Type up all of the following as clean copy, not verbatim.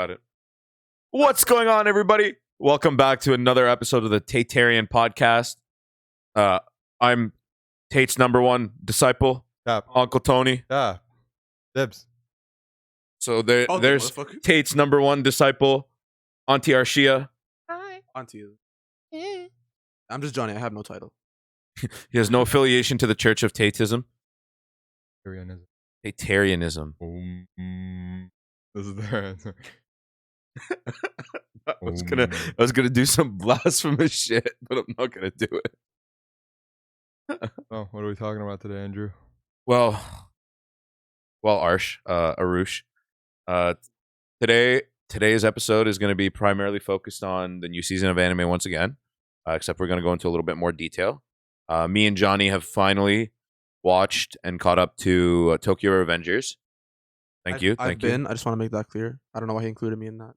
Got it. What's going on, everybody? Welcome back to another episode of the Tatarian podcast. I'm Tate's number one disciple, Uncle Tony. Dibs. So there's Tate's number one disciple, Auntie Arsheeya. Hi. Auntie. I'm just Johnny. I have no title. He has no affiliation to the Church of Tateism. Tatarianism. Tatarianism. This is their answer. I was gonna do some blasphemous shit, but I'm not gonna do it. Oh, what are we talking about today, Andrew? Well, Arush. Today's episode is going to be primarily focused on the new season of anime once again, except we're going to go into a little bit more detail. Me and Johnny have finally watched and caught up to Tokyo Revengers. Thank you. I just want to make that clear. I don't know why he included me in that.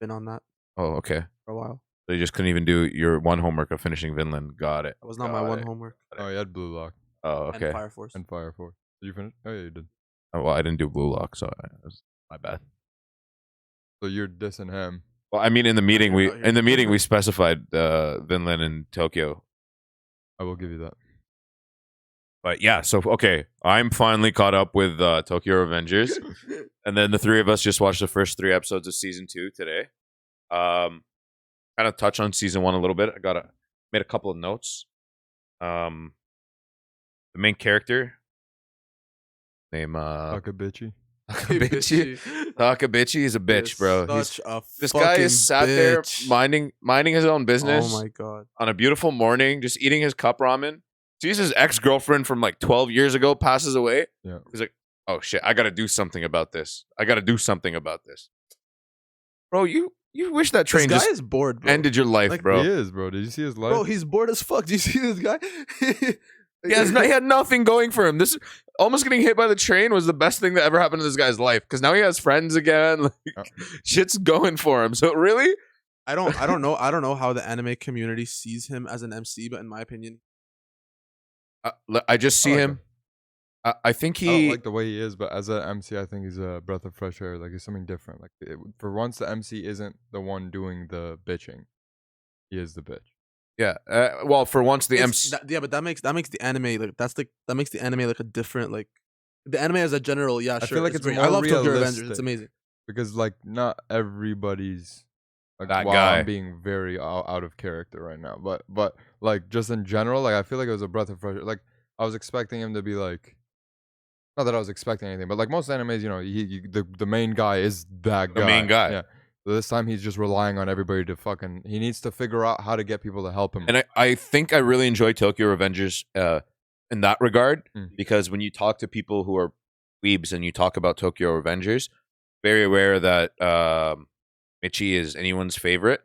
Been on that. Oh, okay. For a while. So you just couldn't even do your one homework of finishing Vinland. Got it. That was not my one homework. Oh, you had Blue Lock. Oh, okay. And Fire Force. And Fire Force. Did you finish? Oh, yeah, you did. Oh, well, I didn't do Blue Lock, so it was my bad. So you're dissing him. Well, I mean, in the meeting we specified Vinland and Tokyo. I will give you that. But yeah, so okay, I'm finally caught up with Tokyo Revengers, and then the three of us just watched the first 3 episodes of season 2 today. Kind of touch on season 1 a little bit. I made a couple of notes. The main character name Takabichi. Takabichi is a bitch, bro. This guy is sat there minding his own business. Oh my god! On a beautiful morning, just eating his cup ramen. Sees his ex-girlfriend from like 12 years ago passes away. Yeah. He's like, oh shit, I gotta do something about this. Bro, you wish that train this guy just is bored, bro. ended your life, Like, bro. He is, bro. Did you see his life? Bro, he's bored as fuck. Do you see this guy? He had nothing going for him. This almost getting hit by the train was the best thing that ever happened to this guy's life, because now he has friends again. Like, shit's going for him. So really, I don't know how the anime community sees him as an MC, but in my opinion, I just see him. I think I don't like the way he is, but as an MC, I think he's a breath of fresh air. Like, he's something different. Like, for once, the MC isn't the one doing the bitching. He is the bitch. Yeah. Well, for once, the MC. But that makes the anime like that makes the anime like a different, like the anime as a general. Yeah, I sure. feel like it's great. more I love Tokyo realistic. Revengers. It's amazing. Because, like, not everybody's like, that wow, guy. I'm being very out of character right now. But like, just in general, like, I feel like it was a breath of fresh air. Like, I was expecting him to be like, not that I was expecting anything, but like most animes, you know, the main guy is that guy. The main guy. Yeah. So this time he's just relying on everybody to he needs to figure out how to get people to help him. And I think I really enjoy Tokyo Revengers in that regard, because when you talk to people who are weebs and you talk about Tokyo Revengers, very aware that Michi is anyone's favorite.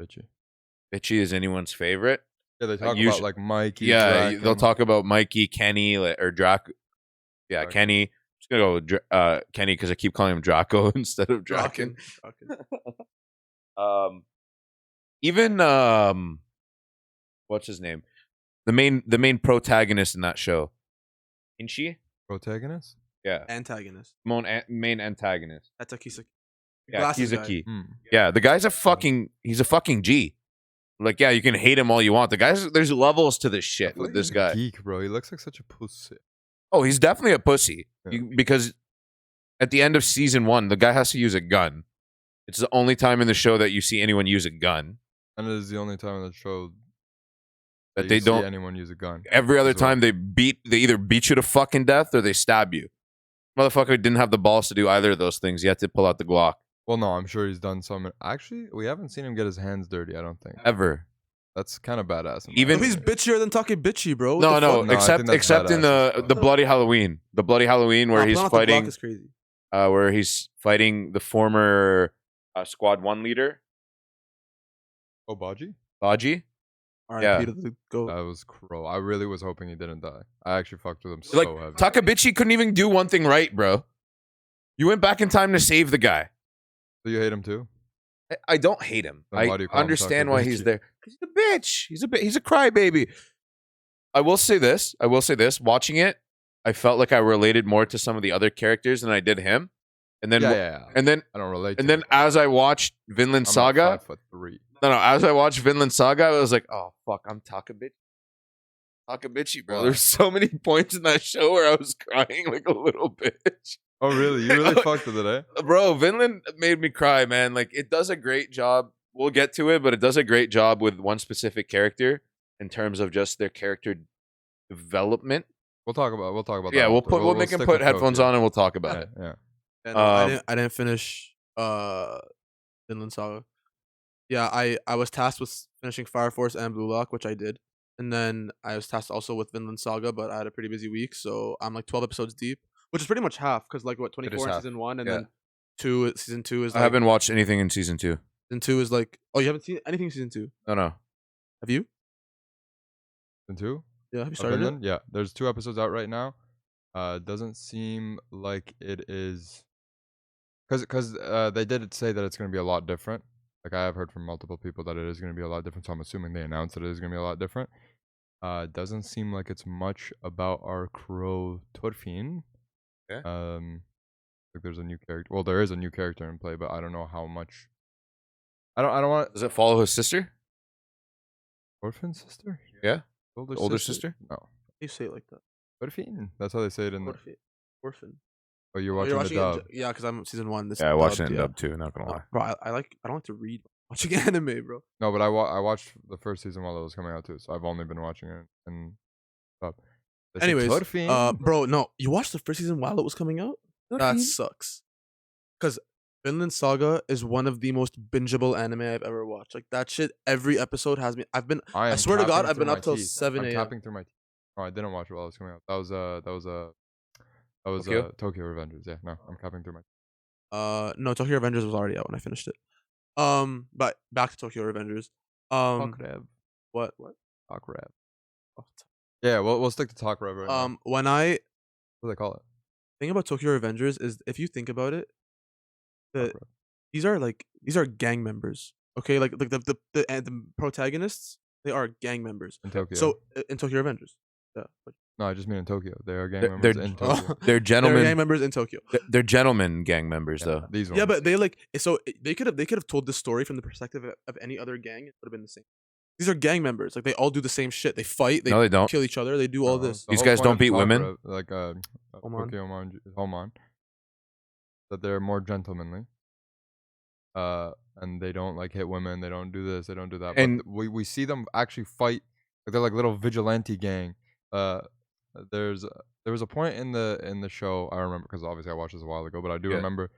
Michi is anyone's favorite. Yeah, they talk about like Mikey. Yeah, Drac, they'll talk about Mikey, Kenny, or Draco. Yeah, Draco. Kenny. I'm just gonna go with Kenny because I keep calling him Draco instead of Draken. Even what's his name? The main protagonist in that show. Inchi? Protagonist? Yeah. Antagonist. Main antagonist. That's a Kisaki. Yeah, Kizaki. Yeah, the guy's he's a fucking G. Like, yeah, you can hate him all you want. There's levels to this shit with this guy. Geek, bro. He looks like such a pussy. Oh, he's definitely a pussy. Yeah. Because at the end of season 1, the guy has to use a gun. It's the only time in the show that you see anyone use a gun. And it is the only time in the show that they don't see anyone use a gun. Every other time they either beat you to fucking death or they stab you. Motherfucker didn't have the balls to do either of those things. He had to pull out the Glock. Well, no, I'm sure he's done some. Actually, we haven't seen him get his hands dirty, I don't think. Ever. That's kind of badass. Even he's bitchier than Takebichi, bro. No, except in the bloody Halloween. The bloody Halloween where he's fighting is crazy. Where he's fighting the former Squad 1 leader. Oh, Baji? Baji? All right, Yeah. Peter the Goat. That was Crow. I really was hoping he didn't die. I actually fucked with him Like, so heavy. Takabichi couldn't even do one thing right, bro. You went back in time to save the guy. So you hate him too? I don't hate him. Then why I do you call him understand why he's Takabichi? there. 'Cause he's a bitch. He's a crybaby. I will say this. Watching it, I felt like I related more to some of the other characters than I did him. And then yeah. and then I don't relate. and to then it. as I watched Vinland I'm Saga, like 5'3". no, as I watched Vinland Saga, I was like, oh fuck, I'm Takabichi, bro. Why? There's so many points in that show where I was crying like a little bitch. Oh really? You really fucked with it, eh? Bro, Vinland made me cry, man. Like it does a great job. We'll get to it, but it does a great job with one specific character in terms of just their character development. We'll talk about. Yeah, that after. we'll make him stick put with headphones Tokyo. on and we'll talk about Yeah, it. yeah. Yeah, no, I didn't finish Vinland Saga. Yeah, I was tasked with finishing Fire Force and Blue Lock, which I did. And then I was tasked also with Vinland Saga, but I had a pretty busy week, so I'm like 12 episodes deep, which is pretty much half, because like what, 24 in half. season 1, and Yeah. then season 2 is I like haven't watched anything in season 2. season 2 is like, oh, you haven't seen anything in season 2? No. Have you? And 2? Yeah, have you Of started it? Vinland? Yeah, there's 2 episodes out right now. Doesn't seem like it is, because they did say that it's gonna be a lot different. Like I have heard from multiple people that it is gonna be a lot different. So I'm assuming they announced that it is gonna be a lot different. Doesn't seem like it's much about our crow Torfin. Yeah. Like there's a new character. Well, there is a new character in play, but I don't know how much. I don't want Does it follow his sister? Orphan sister. Yeah. Older, Older sister? No, How do you say it like that? Torfin. That's how they say it in the. Orphan. Oh, you're Oh, watching the dub. Yeah, because I'm season 1. This Yeah, I watched it dubbed, in yeah. dub too, not gonna lie. Bro, I don't like to read watching anime, bro. No, but I watched the first season while it was coming out too, so I've only been watching it in dub. They say Anyways, Torfin. bro, no, you watched the first season while it was coming out? That sucks. Because Vinland Saga is one of the most bingeable anime I've ever watched. Like that shit, every episode has me. I am swear to God, tapping I've been through up my till teeth. 7 I'm a.m. tapping through my teeth. Oh, I didn't watch it while it was coming out. That was Tokyo? Tokyo Revengers. Yeah, no, I'm tapping through my. No, Tokyo Revengers was already out when I finished it. But back to Tokyo Revengers. Talk Rev. What? Talk Rev. Oh, Yeah, we'll stick to Talk Rev right now. when I What do they call it? thing about Tokyo Revengers is, if you think about it, Talk Rev. these are gang members. Okay, like the protagonists, they are gang members. In Tokyo. So in Tokyo Revengers, yeah, no, I just mean in Tokyo. They are gang They're- members they're- in Oh. Tokyo. They're they're gentlemen. gang members in Tokyo. They're gentlemen gang members though. These ones. Yeah, but they they could have told this story from the perspective of any other gang. It would have been the same. These are gang members. Like they all do the same shit. They fight. No, they don't. kill each other. They do all this. The These whole guys point don't of beat Talk women? Rev, like Homon. Tokyo Homon, that they're more gentlemanly. And they don't like hit women. They don't do this. They don't do that. And- but we see them actually fight. Like they're like little vigilante gang. There was a point in the show I remember, because obviously I watched this a while ago, but I do Yeah. remember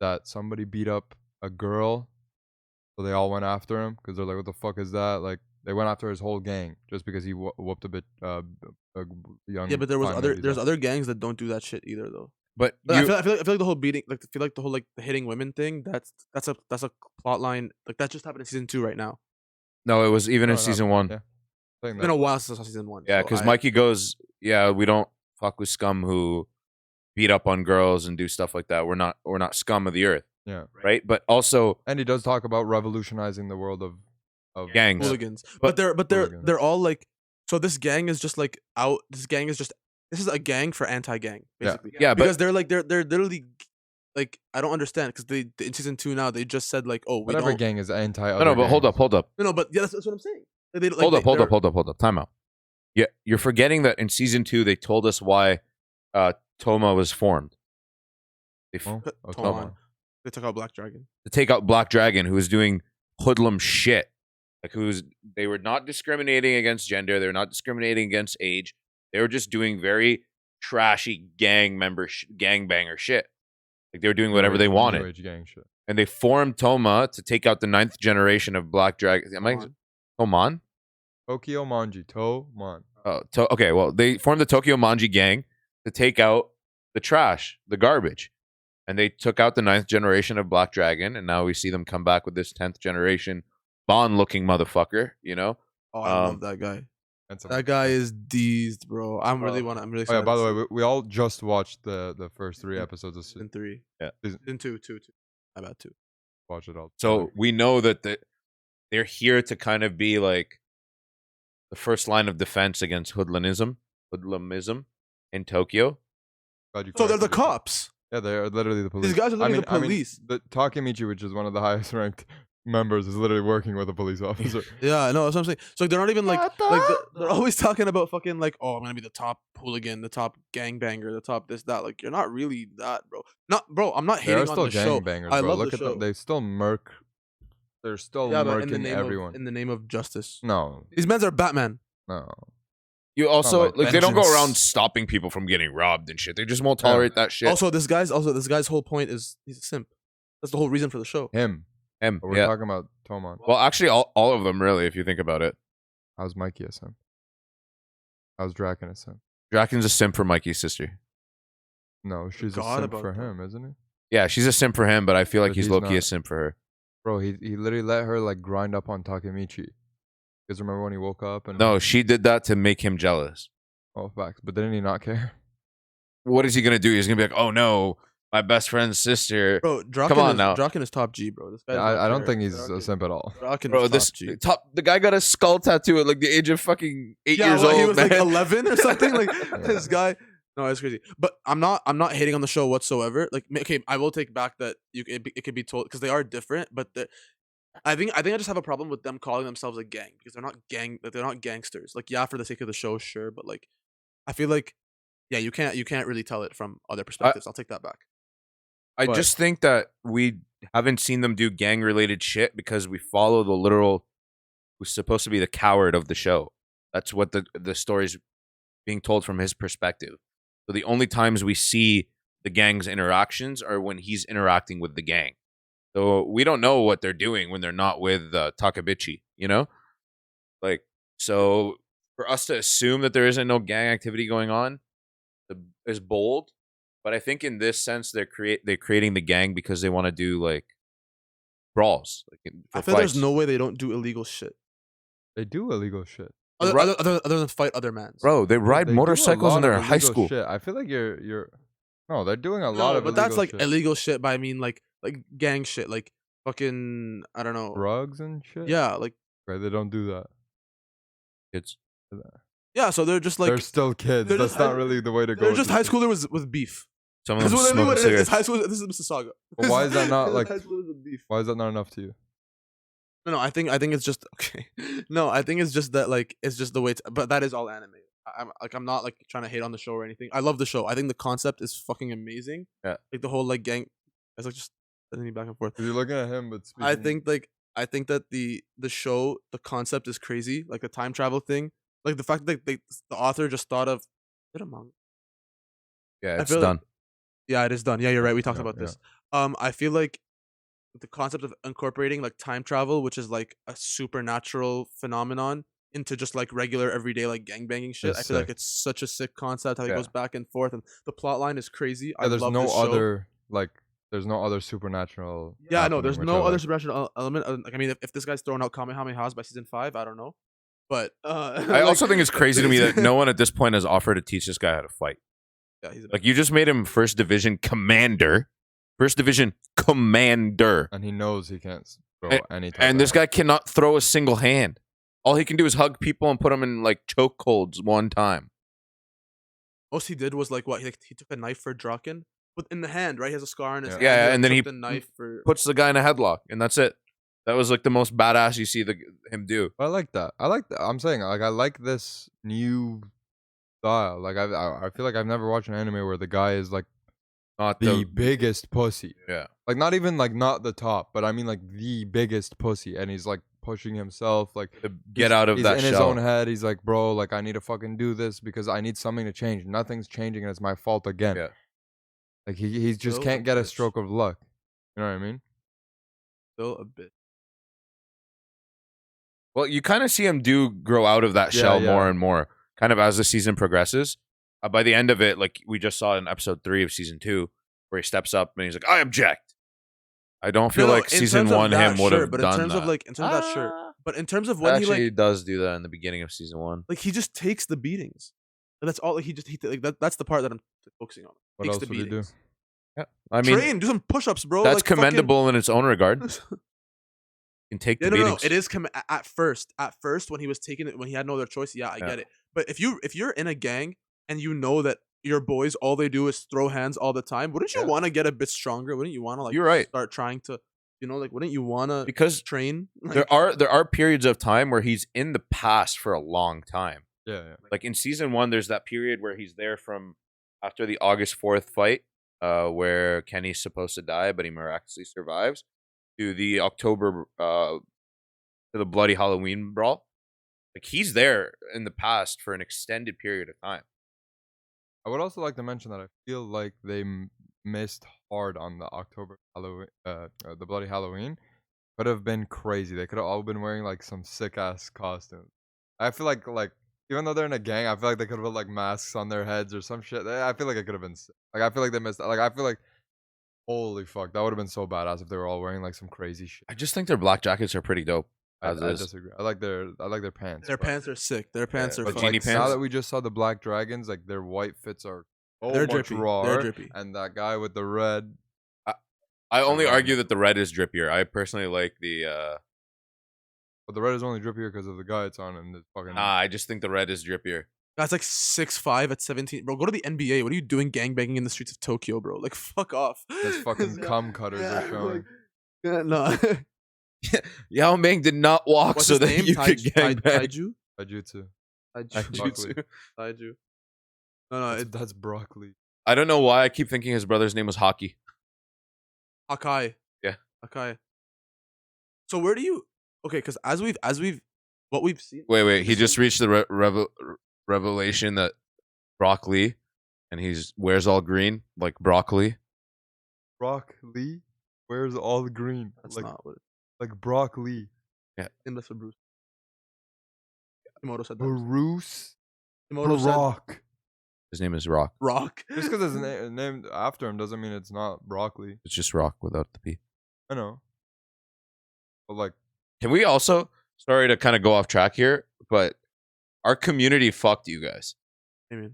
that somebody beat up a girl, so they all went after him because they're like, "What the fuck is that?" Like they went after his whole gang just because he whooped a bit a young. Yeah, but there's ass. other gangs that don't do that shit either though. But But you, I feel like the whole beating, like I feel like the whole like the hitting women thing. That's a plot line. Like that just happened in season 2 right now. no, it was even No, in not- season 1. yeah. Saying It's been that. a while since I saw season 1. Yeah, so because I- Mikey goes, yeah, we don't fuck with scum who beat up on girls and do stuff like that. We're not scum of the earth, Yeah, right? But also and he does talk about revolutionizing the world of Gangs. hooligans. But- But Hooligans. they're all like, so this gang is just like out. This is a gang for anti-gang Yeah. basically. Yeah, but because they're literally like, I don't understand, because they in season 2 now they just said like, oh, we whatever don't. gang is anti. no, but hold up. No, but yeah, that's what I'm saying. They, like, Hold they're- up. Time out. Yeah, you're forgetting that in season 2 they told us why Toma was formed. They Oh, Toma. They took out Black Dragon. to take out Black Dragon, who was doing hoodlum shit. Like they were not discriminating against gender, they were not discriminating against age. They were just doing very trashy gangbanger shit. Like they were doing whatever they wanted. New age gang shit. And they formed Toma to take out the 9th generation of Black Dragon. Am I Tomon? Tokyo Manji Tomon. Oh, okay. Well, they formed the Tokyo Manji gang to take out the trash, the garbage. And they took out the 9th generation of Black Dragon, and now we see them come back with this 10th generation Bond-looking motherfucker, you know? Oh, I love that guy. And some- That guy is deezed, bro. I'm really Oh, excited. yeah, by the to way, we all just watched the first 3 episodes of see season 3. Yeah. Season 2. I bet 2. watch it all. So we know that they're here to kind of be like the first line of defense against hoodlumism in Tokyo. Glad you So they're the corrected yourself. cops. Yeah, they are literally the police. These guys are literally the police. The Takemichi, which is one of the highest ranked members, is literally working with a police officer. Yeah, no, that's what I'm saying. So like, they're not even like they're always talking about fucking like, oh, I'm gonna be the top hooligan, the top gangbanger, the top this that. Like, you're not really that, bro. Not, bro. I'm not They are hating on still the show. gangbangers, I bro. love Look the at show. them. They still murk. They're still Yeah, but in the murking name everyone. of justice. No, These men are Batman. no. You also like they don't go vengeance. around stopping people from getting robbed and shit. They just won't tolerate that shit. Also, this guy's whole point is he's a simp. That's the whole reason for the show. Him. Him, But we're yeah. talking about Tomon. Well, actually, all of them really, if you think about it. How's Mikey a simp? How's Draken a simp? Draken's a simp for Mikey's sister. No, she's a forgot simp about for that. him, isn't he? Yeah, she's a simp for him, but I feel like But he's he's low-key a not. simp for her. Bro, he literally let her like grind up on Takemichi. Because remember when he woke up and No, she did that to make him jealous. oh facts, but didn't he not care? What is he gonna do? He's gonna be like, oh no, my best friend's sister. Bro, Draken Come on is, now. Draken is top G, bro. This guy. I don't think he's a simp at all. Draken Bro, is this top G. the guy got a skull tattoo at like the age of fucking 8 years well, old. he was like man. 11 or something. Like this guy. No, it's crazy. But I'm not hating on the show whatsoever. Like, okay, I will take back that it could be told because they are different. But I think I just have a problem with them calling themselves a gang because they're not they're not gangsters. Like, yeah, for the sake of the show, sure, but like, I feel like, yeah, you can't really tell it from other perspectives. I'll take that back. I But- just think that we haven't seen them do gang related shit because we follow the literal who's supposed to be the coward of the show. That's what the story's being told from his perspective. So the only times we see the gang's interactions are when he's interacting with the gang. So we don't know what they're doing when they're not with Takabichi, you know? Like, so for us to assume that there isn't no gang activity going on is bold. But I think in this sense, they're creating the gang because they want to do like brawls. Like I feel there's no way they don't do illegal shit They do illegal shit. other than fight other mans. Bro, they ride They do a motorcycles lot when they're of in high illegal school. Shit. I feel like you're no, they're doing a lot No, of but illegal that's like shit. illegal shit. But I mean, like gang shit, like fucking I don't know. Drugs and shit. Yeah, like Right, they don't do that. Kids. yeah. So they're just like they're still kids. they're That's just not high- really the way to go. they're with just this high shit. schooler with beef. Some of That's them what smoking it is. cigarettes. It's high school. This is Mississauga. But why is that not like? high schoolers with beef? Why is that not enough to you? No, I think it's just okay. No, I think it's just that like it's just the way. But that is all anime. I'm not like trying to hate on the show or anything. I love the show. I think the concept is fucking amazing. Yeah. Like the whole like gang. It's like just sending me back and forth. You're looking at him, but I speaking- think that the show, the concept is crazy. Like the time travel thing. Like the fact that the author just thought of. Is it a manga? Yeah, I it's feel done. Yeah, it is done. Yeah, you're right. We talked Yeah, about yeah. this. I feel like the concept of incorporating like time travel, which is like a supernatural phenomenon, into just like regular everyday like gangbanging shit. Is I feel like sick. it's such a sick concept. How it Yeah. goes back and forth, and the plot line is crazy. Yeah, there's love no this show. other like. There's no other supernatural. Yeah, I know. happening, There's which no I other like. supernatural element. Like, I mean, if this guy's throwing out Kamehamehas by season 5, I don't know. But I also think it's crazy to me that no one at this point has offered to teach this guy how to fight. Yeah, he's a Like, you just made him first division commander. First division commander. And he knows he can't throw And- any. type And of this hand. guy cannot throw a single hand. All he can do is hug people and put them in like chokeholds one time. most he did was like what he took a knife for Draken, but in the hand, right? He has a scar in his Yeah. hand. Yeah, like, and then took he the knife for. Puts the guy in a headlock, and that's it. That was like the most badass you see him do. I like that. I like that. I'm saying like I like this new style. Like I feel like I've never watched an anime where the guy is like Not the biggest pussy. yeah. Like not even like not the top, but I mean like the biggest pussy, and he's like pushing himself. Like To get he's- out of he's that in his shell. own head. He's like, bro, like I need to fucking do this because I need something to change. Nothing's changing, and it's my fault again. Yeah. Like he just Still can't a get a bitch. stroke of luck. You know what I mean? Still a bit. Well, you kind of see him grow out of that Yeah, shell yeah. more and more, kind of as the season progresses. By the end of it, like we just saw in episode 3 of season 2, where he steps up and he's like, "I object." I don't feel like in season terms of 1 that, him would sure, have but done in terms that. of like in terms of that, sure. But in terms of when Actually, he he does do that in the beginning of season 1. like he just takes the beatings. And that's all. Like, like that's the part that I'm focusing on. What Takes else the would he do? beatings. I mean, Train, do some push-ups, bro. that's like, fucking- commendable in its own regard. You can take Yeah, the no, beatings. It is at first. At first, when he was taking it, when he had no other choice, yeah, I Yeah. get it. But if you're in a gang and you know that your boys, all they do is throw hands all the time. Wouldn't you Yeah. want to get a bit stronger? Wouldn't you want to like You're right. start trying to, like, wouldn't you want to Because train? there are periods of time where he's in the past for a long time. Yeah. Like in season 1, there's that period where he's there from after the August 4th fight, where Kenny's supposed to die, but he miraculously survives, to the October, to the bloody Halloween brawl. Like he's there in the past for an extended period of time. I would also like to mention that I feel like they missed hard on the October Halloween, the bloody Halloween. Could have been crazy. They could have all been wearing like some sick ass costumes. I feel like even though they're in a gang, I feel like they could have put like masks on their heads or some shit. I feel like it could have been sick. Like I feel like they missed. Like I feel like holy fuck, that would have been so badass if they were all wearing like some crazy shit. I just think their black jackets are pretty dope. I As is. disagree. I like their pants. Their but- pants are sick. Their pants are but Bikini fucking like, pants? now that we just saw the black dragons, like their white fits are so They're much drippy. raw. They're drippy. And that guy with the red. I only red. argue that the red is drippier. I personally like the. But the red is only drippier because of the guy it's on and the fucking. I just think the red is drippier. That's like 6'5" at 17. Bro, go to the NBA. What are you doing gangbanging in the streets of Tokyo, bro? Like, fuck off. Those fucking cum cutters are Yeah, showing. like, yeah, no. Yao Ming did not walk What's so his that name? you could gang bang. Taiju? Taijutsu. Taijutsu. Taiju. No, That's broccoli. I don't know why I keep thinking his brother's name was Hockey. Hakai. Yeah. Hakai. So where do you? Okay, because as we've what we've seen. Wait. He just reached the revelation that broccoli, and he's wears all green like broccoli. Broccoli? Where's all the green? That's like, not what. like broccoli. Unless for Bruce. Kimoto said that. Bruce. Kimoto said Rock. His name is Rock. rock. Just because it's named after him doesn't mean it's not broccoli. It's just Rock without the P. I know. But like, Can we also? Sorry to kind of go off track here, but our community fucked you guys. I mean.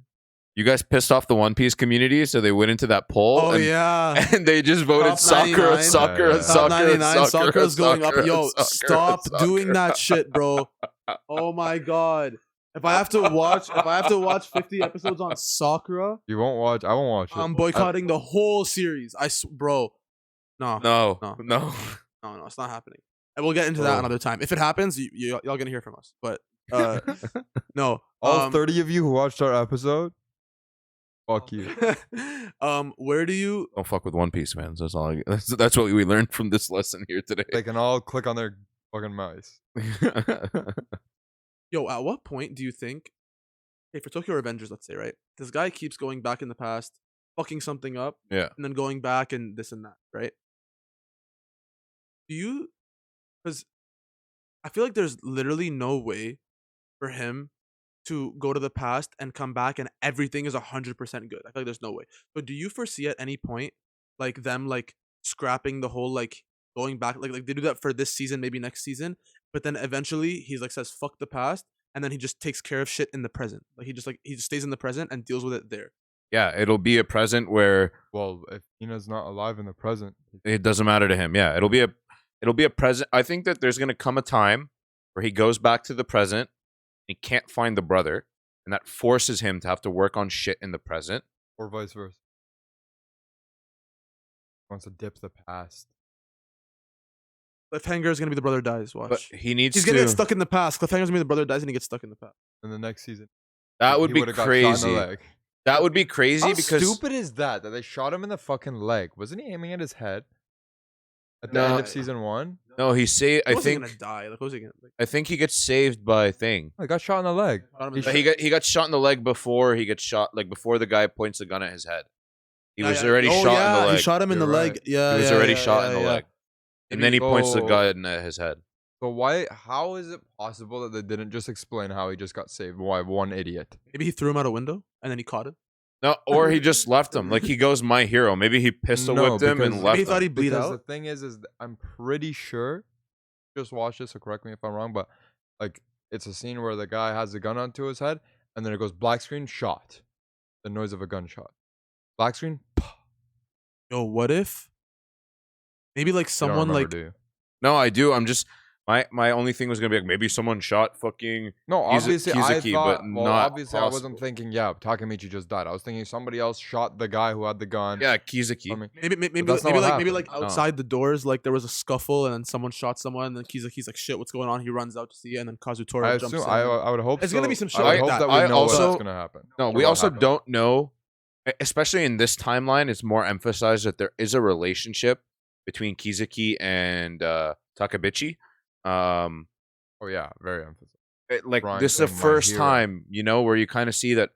You guys pissed off the One Piece community, so they went into that poll. Oh and, yeah. and they just voted Top Sakura, 99. Sakura, Yeah. Top Sakura, 99. Sakura, Sakura's going up. Sakura, Yo, Sakura, stop Sakura. doing that shit, bro. Oh my god. If I have to watch 50 episodes on Sakura, you won't watch. I won't watch it. I'm boycotting the whole series. Bro. No, No, No. no. it's not happening. And we'll get into that Oh. another time. If it happens, y'all gonna hear from us. But no. All 30 of you who watched our episode, fuck you. Where do you? Don't fuck with One Piece fans. That's all. That's what we learned from this lesson here today. They can all click on their fucking mice. Yo, at what point do you think? Okay, for Tokyo Revengers, let's say, right? This guy keeps going back in the past, fucking something up, Yeah. and then going back and this and that, right? Do you? Because I feel like there's literally no way for him to go to the past and come back and everything is 100% good. I feel like there's no way. But do you foresee at any point like them like scrapping the whole like going back like they do that for this season, maybe next season, but then eventually he's like says fuck the past and then he just takes care of shit in the present. Like he just stays in the present and deals with it there. Yeah, it'll be a present where Well, if Ina's not alive in the present, it doesn't matter to him. Yeah, it'll be a present. I think that there's gonna come a time where he goes back to the present. He can't find the brother, and that forces him to have to work on shit in the present. or vice versa. Wants to dip the past. Cliffhanger is gonna be the brother dies. Watch. But he needs He's to. gonna get stuck in the past. Cliffhanger's gonna be the brother dies and he gets stuck in the past. In the next season, That would he be would've got shot in the crazy. leg. That would be crazy How because stupid is that they shot him in the fucking leg? Wasn't he aiming at his head at the No. end of season 1? no, he say. He I wasn't think. gonna die. Like, what was he gonna? Like, I think he gets saved by thing. I got shot in the leg. shot him in He the But head. he got shot in the leg before he gets shot. Like before the guy points the gun at his head. He was already Oh, shot yeah, in the leg. He shot him in the You're leg. right. Yeah, He was yeah, already yeah, shot yeah, in the yeah. leg, and then he points the So- gun at his head. So how is it possible that they didn't just explain how he just got saved? Why one idiot? Maybe he threw him out a window and then he caught him. No, or he just left him. Like he goes, my hero. Maybe he pistol No, whipped him and because- left Maybe he thought him. he'd bleed Because out. the thing is I'm pretty sure. Just watch this, so correct me if I'm wrong, but like it's a scene where the guy has the gun onto his head, and then it goes black screen, shot. The noise of a gunshot. Black screen. Yo, what if? Maybe like You don't someone remember, like do you? No, I do. I'm just My only thing was gonna be like maybe someone shot fucking No, obviously I Kizuki, thought. but Well, not obviously I wasn't possible. thinking. Yeah, Takemichi just died. I was thinking somebody else shot the guy who had the gun. Yeah, I Kizuki. mean, Maybe that's not what happened. outside the doors, like there was a scuffle and then someone shot someone, and then Kizaki's like, shit, what's going on? He runs out to see it, and then Kazutora I jumps assume. in. I would hope. It's gonna so. be some shit I would like hope that. that we I know what's also- gonna happen. No, or we what also happened. don't know, especially in this timeline. It's more emphasized that there is a relationship between Kizuki and Takabichi. Oh yeah, very emphasis. Like Brian this is the saying, "My first hero." time, where you kind of see that.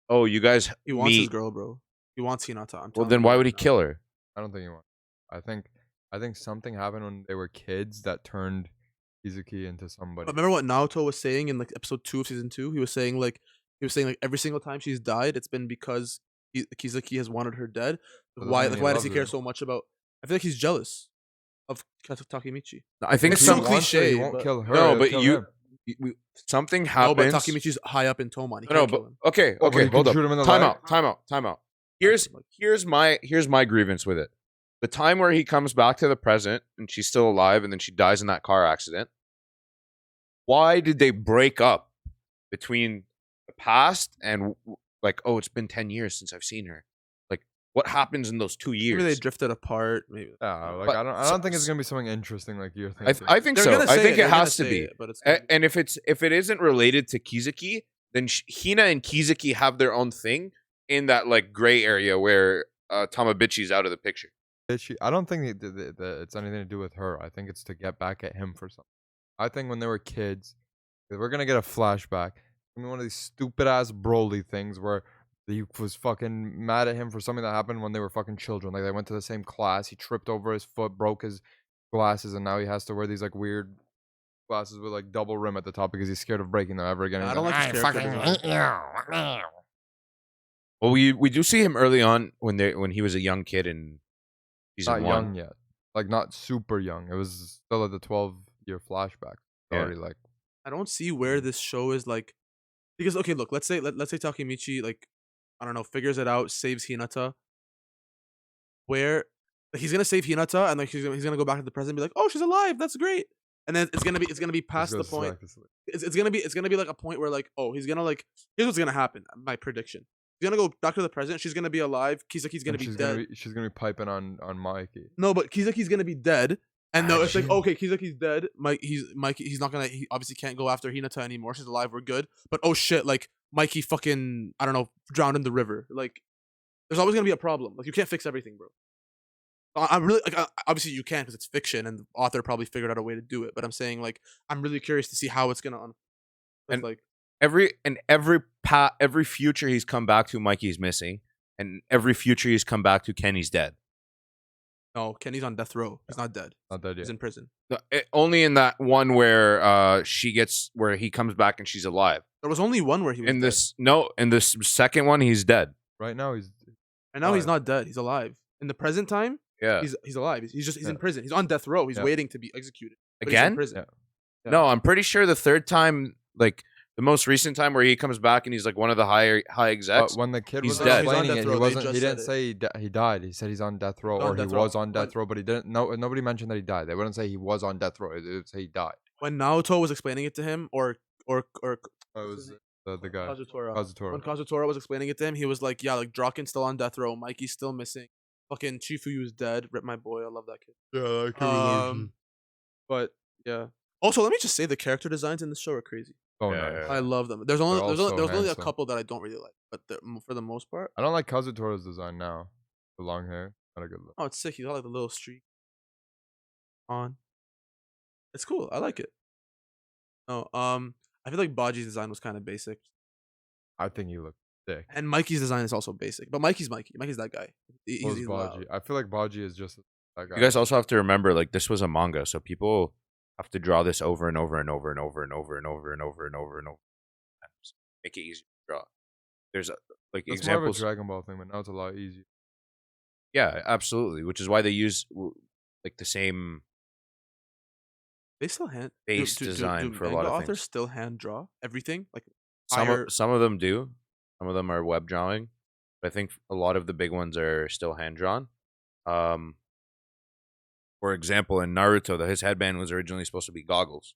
Oh, you guys He wants his meet. girl, bro. He wants Hinata. I'm Well, telling then you why right would he now. kill her? I don't think he wants. I think something happened when they were kids that turned Kizuki into somebody. But remember what Naoto was saying in like episode 2 of season 2? He was saying like every single time she's died, it's been because Kizuki has wanted her dead. But doesn't Why mean like he why does he loves care her. so much about? I feel like he's jealous of Takemichi. I think It's If so he some. wants her, cliche, He won't but- kill her. No, he'll but kill you. him. Something No, happens. but Takemichi's high up in Tomon. He No, can't but kill him. okay, Oh, but okay, he hold can up. shoot him in the Time leg? out. Here's my grievance with it. The time where he comes back to the present and she's still alive and then she dies in that car accident. Why did they break up between the past and like, oh, it's been 10 years since I've seen her? Like, what happens in those 2 years? Maybe they drifted apart. Maybe. Yeah, like But I don't think it's so- gonna be something interesting like you're I, thinking. I think They're so. gonna I say think they're it gonna has to say be. it, but it's And if it isn't related to Kizuki, then Hina and Kizuki have their own thing in that like gray area where Tamabichi's out of the picture. I don't think it's anything to do with her. I think it's to get back at him for something. I think when they were kids, we're gonna get a flashback. I mean, one of these stupid ass Broly things where he was fucking mad at him for something that happened when they were fucking children. Like they went to the same class. He tripped over his foot, broke his glasses, and now he has to wear these like weird glasses with like double rim at the top because he's scared of breaking them ever again. I He's don't like his character design. Well, we do see him early on when he was a young kid in season not 1. young yet, like not super young. It was still at the 12-year flashback. Yeah. Already like I don't see where this show is like, because okay, look, let's say Takemichi like, I don't know, figures it out, saves Hinata. Where like, he's gonna save Hinata and like he's gonna go back to the present and be like, oh, she's alive, that's great. And then it's gonna be past the goes point. back to sleep. It's gonna be like a point where like, oh, he's gonna like, here's what's gonna happen. My prediction. He's gonna go back to the present. She's gonna be alive. Kizaki's gonna And be she's dead. she's gonna be piping on Mikey. No, but Kizaki's gonna be dead. And no, it's like, Actually- okay, Kizaki's dead. He's not gonna. He obviously can't go after Hinata anymore. She's alive. We're good. But oh shit, like Mikey fucking, I don't know, drowned in the river. Like, there's always gonna be a problem. Like, you can't fix everything, bro. I'm really like, obviously you can't because it's fiction and the author probably figured out a way to do it. But I'm saying like, I'm really curious to see how it's gonna. And- Like, every future he's come back to, Mikey's missing, and every future he's come back to, Kenny's dead. no, Kenny's on death row. He's not dead. Not dead He's yet. in prison. Only in that one where where he comes back and she's alive. There was only one where he was In dead. in this second one he's dead. Right now he's And now he's alive. not dead. He's alive. In the present time, Yeah. he's alive. He's Yeah. in prison. He's on death row. He's Yeah. waiting to be executed. But he's in Again? prison. Yeah. Yeah. No, I'm pretty sure the third time, like the most recent time where he comes back and he's like one of the high execs. But when the kid He's was dead. He's on explaining death it, row, he they wasn't. just He didn't said say he died. He said he's on death row, He's on or he death row. was on death When- row. But he didn't. No, nobody mentioned that he died. They wouldn't say he was on death row. They would say he died. When Naoto was explaining it to him, or It was the guy Kazutora. Kazutora. When Kazutora was explaining it to him, he was like, "Yeah, like Draken's still on death row. Mikey's still missing. Fucking Chifuyu's dead. Rip my boy. I love that kid." Yeah, But yeah. Also, let me just say the character designs in this show are crazy. Oh Yeah, nice. yeah. I love them. There's only They're there's all only, so there's only a handsome. couple that I don't really like, but for the most part, I don't like Kazutora's design now. The long hair, not a good look. oh, it's sick. He's got like the little streak on. It's cool. I like it. No, I feel like Baji's design was kind of basic, I think he looked sick. and Mikey's design is also basic. But Mikey's Mikey. Mikey's that guy. So is He's Baji. loud. I feel like Baji is just that guy. You guys also have to remember, like this was a manga, so people have to draw this over and over and over and over and over and over and over and over and over. Make it easy to draw. There's like That's examples. more of a Dragon Ball thing, but now it's a lot easier. Yeah, absolutely. Which is why they use like the same. They still hand Base design for a lot manga of authors things. still hand draw everything. Like Some of them do. Some of them are web drawing, but I think a lot of the big ones are still hand drawn. For example, in Naruto, his headband was originally supposed to be goggles,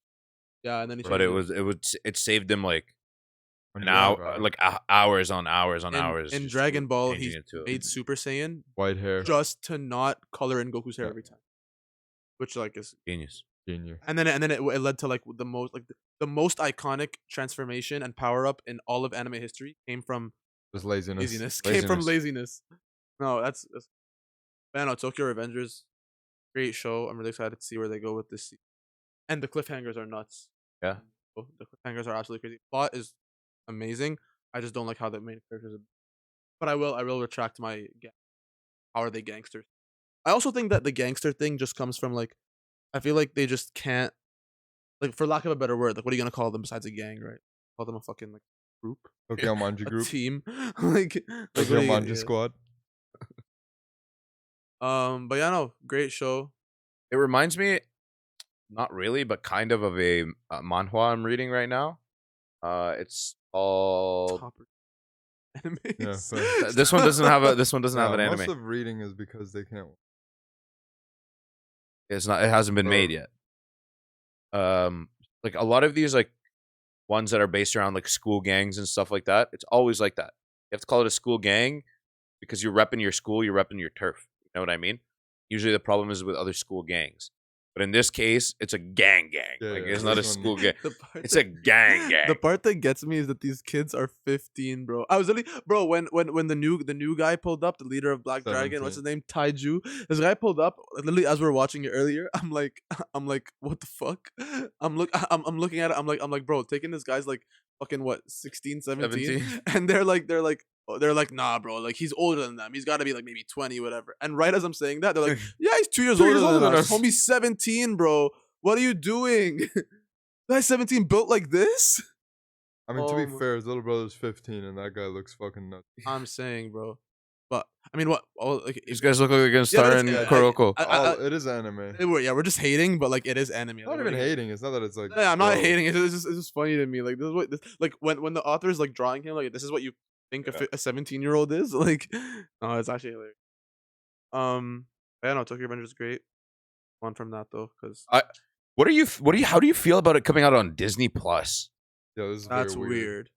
Yeah, and then he but changed it saved him like an Hundred hour, hours. like hours on hours on in, hours. in just Dragon Ball, changing he it to made Super Saiyan White hair. just to not color in Goku's hair Yeah. every time, which like is genius. Genius. and then it led to like the most iconic transformation and power up in all of anime history came from Just laziness. laziness. Came from laziness. No, that's man. No, Tokyo Revengers, great show. I'm really excited to see where they go with this. And the cliffhangers are nuts. Yeah. Oh, the cliffhangers are absolutely crazy. Plot is amazing. I just don't like how the main characters. But I will retract my. How are they gangsters? I also think that the gangster thing just comes from like, I feel like they just can't, like, for lack of a better word, like, what are you gonna call them besides a gang, right? Call them a fucking like group, Tokyo Manji a group. team, like what Tokyo are you- Manji yeah. squad. But yeah, no, great show. It reminds me, not really, but kind of a manhwa I'm reading right now. It's called. Top animes. Yeah, fair. This one doesn't have a. This one doesn't have an Most anime. of reading is because they can't. It's not. It hasn't been made yet. Like a lot of these like ones that are based around like school gangs and stuff like that. It's always like that. You have to call it a school gang because you're repping your school, you're repping your turf. You know what I mean? Usually the problem is with other school gangs. But in this case, it's a gang. Yeah, Like yeah, it's not a this one- school gang. The part It's a that- gang. The part that gets me is that these kids are 15, bro. I was literally, bro, when the new guy pulled up, the leader of Black Dragon, what's his name, Taiju. This guy pulled up literally as we were watching it earlier. I'm like, what the fuck? I'm looking at it. I'm like, bro, taking this guy's like fucking what, 16, 17, and they're like, nah, bro, like he's older than them. He's got to be like maybe 20, whatever. And right as I'm saying that, they're like, yeah, he's 2 years 2 years older than older than us. us. Homie's 17, bro. What are you doing? Guy's 17 built like this? I mean, to be Um, fair, his little brother's 15, and that guy looks fucking nuts. I'm saying, bro. But I mean, what? Oh, like, These guys look like they're gonna Yeah, star but in it's- Kuroko. It is anime. we're just hating, but like it is anime. Not Like, even what are you- hating. It's not that it's like. Yeah, I'm not bro, hating. It's just funny to me. Like this is what like when the author's like drawing him, like this is what you think a 17-year-old is. Like, no, it's actually hilarious. I know Tokyo Revengers is great. One from that though, because How do you feel about it coming out on Disney Plus? Yeah, this is that's very weird.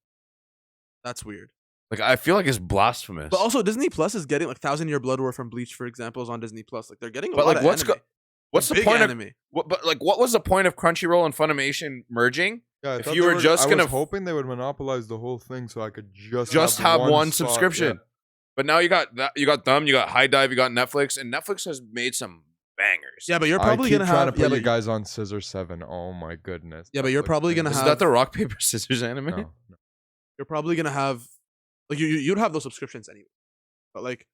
That's weird. Like I feel like it's blasphemous. But also Disney Plus is getting like 1,000-Year Blood War from Bleach, for example, is on Disney Plus. Like they're getting a But, lot like, of what's anime. what's the Big point anime. of what was the point of Crunchyroll and Funimation merging? Yeah, I If thought you they were just I gonna was hoping they would monopolize the whole thing so I could just have one spot, subscription. But now you got that, you got them, you got High Dive, you got Netflix, and Netflix has made some bangers. Yeah, but you're I probably keep gonna trying have to put yeah, you but, guys on Scissor 7. Oh my goodness. Yeah, but you're Netflix probably thing. gonna Is have- that the rock paper scissors anime? No. you're probably gonna have like you'd have those subscriptions anyway. But like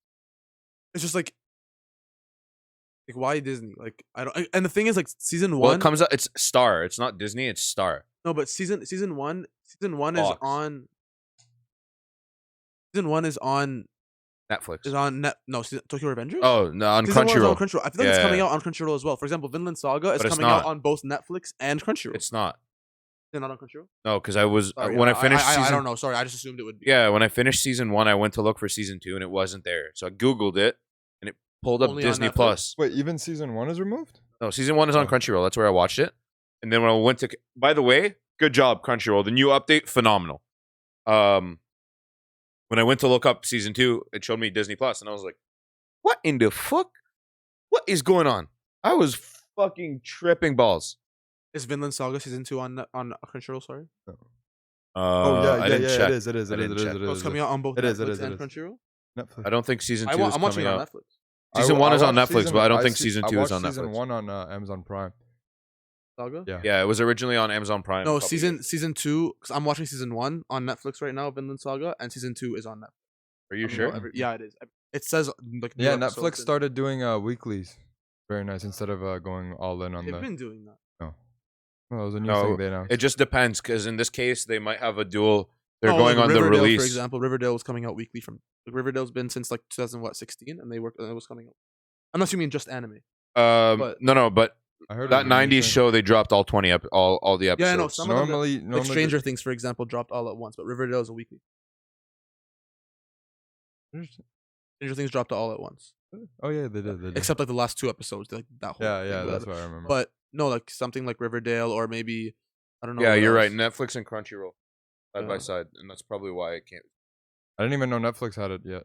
it's just like why Disney? Like I don't and the thing is like season Well, one it comes out. It's Star. It's not Disney. It's Star. no, but season one is Fox. on season one is on Netflix. Tokyo Revengers? Oh no, on Season one is on Crunchyroll. Crunchyroll. I feel like it's coming Yeah. out on Crunchyroll as well. For example, Vinland Saga is But it's coming out not. on both Netflix and Crunchyroll. It's not. They're not on Crunchyroll? No, because I was Sorry, when I finished season. I don't know. Sorry, I just assumed it would be. Yeah, when I finished season 1, I went to look for season 2, and it wasn't there. So I googled it, and it pulled up Only on Disney Netflix? Plus. Wait, even season 1 is removed? No, season 1 is on Oh. Crunchyroll. That's where I watched it. And then when I went to, by the way, good job Crunchyroll. The new update, phenomenal. When I went to look up season 2, it showed me Disney Plus, and I was like, "What in the fuck? What is going on?" I was fucking tripping balls. Is Vinland Saga season 2 on Crunchyroll? Sorry, I didn't check. It is. It is. I It is. didn't It is. check. It oh, is. it's coming out on both It is, Netflix it is, it and is. Crunchyroll. Netflix. I don't think season 2 I'm is watching coming it on out. Netflix. Season 1 is on watched Netflix, season- but I don't think see- season I 2 is watched on season Netflix. 1 on Amazon Prime. Saga. Yeah. Yeah, it was originally on Amazon Prime. a No, couple years. season 2. Because I'm watching season 1 on Netflix right now, Vinland Saga, and season 2 is on Netflix. Are you I don't know sure? yeah, it is. It says like new Yeah, episodes Netflix and- started doing weeklies. Very nice. Instead of going all in on They've the. been doing that. Well, it was a new No, thing they announced. It just depends, because in this case, they might have a dual. They're No, going like on the Riverdale, release. For example, Riverdale was coming out weekly from. Like, Riverdale's been since like 2016, and it was coming out. Unless you mean just anime. but- No, but I heard it that was a new 90s thing. show, they dropped all 20 all the episodes. Yeah, I know. Some of them, Normally, like Stranger Things, for example, dropped all at once, but Riverdale is a weekly. Stranger Things dropped all at once. Oh yeah, they did. except like the last 2 episodes, like that whole Yeah, thing, yeah, that's whatever. what I remember. But no, like something like Riverdale or maybe I don't know. Yeah, what you're right. else. Netflix and Crunchyroll side by Yeah. side, and that's probably why it can't. I didn't even know Netflix had it yet,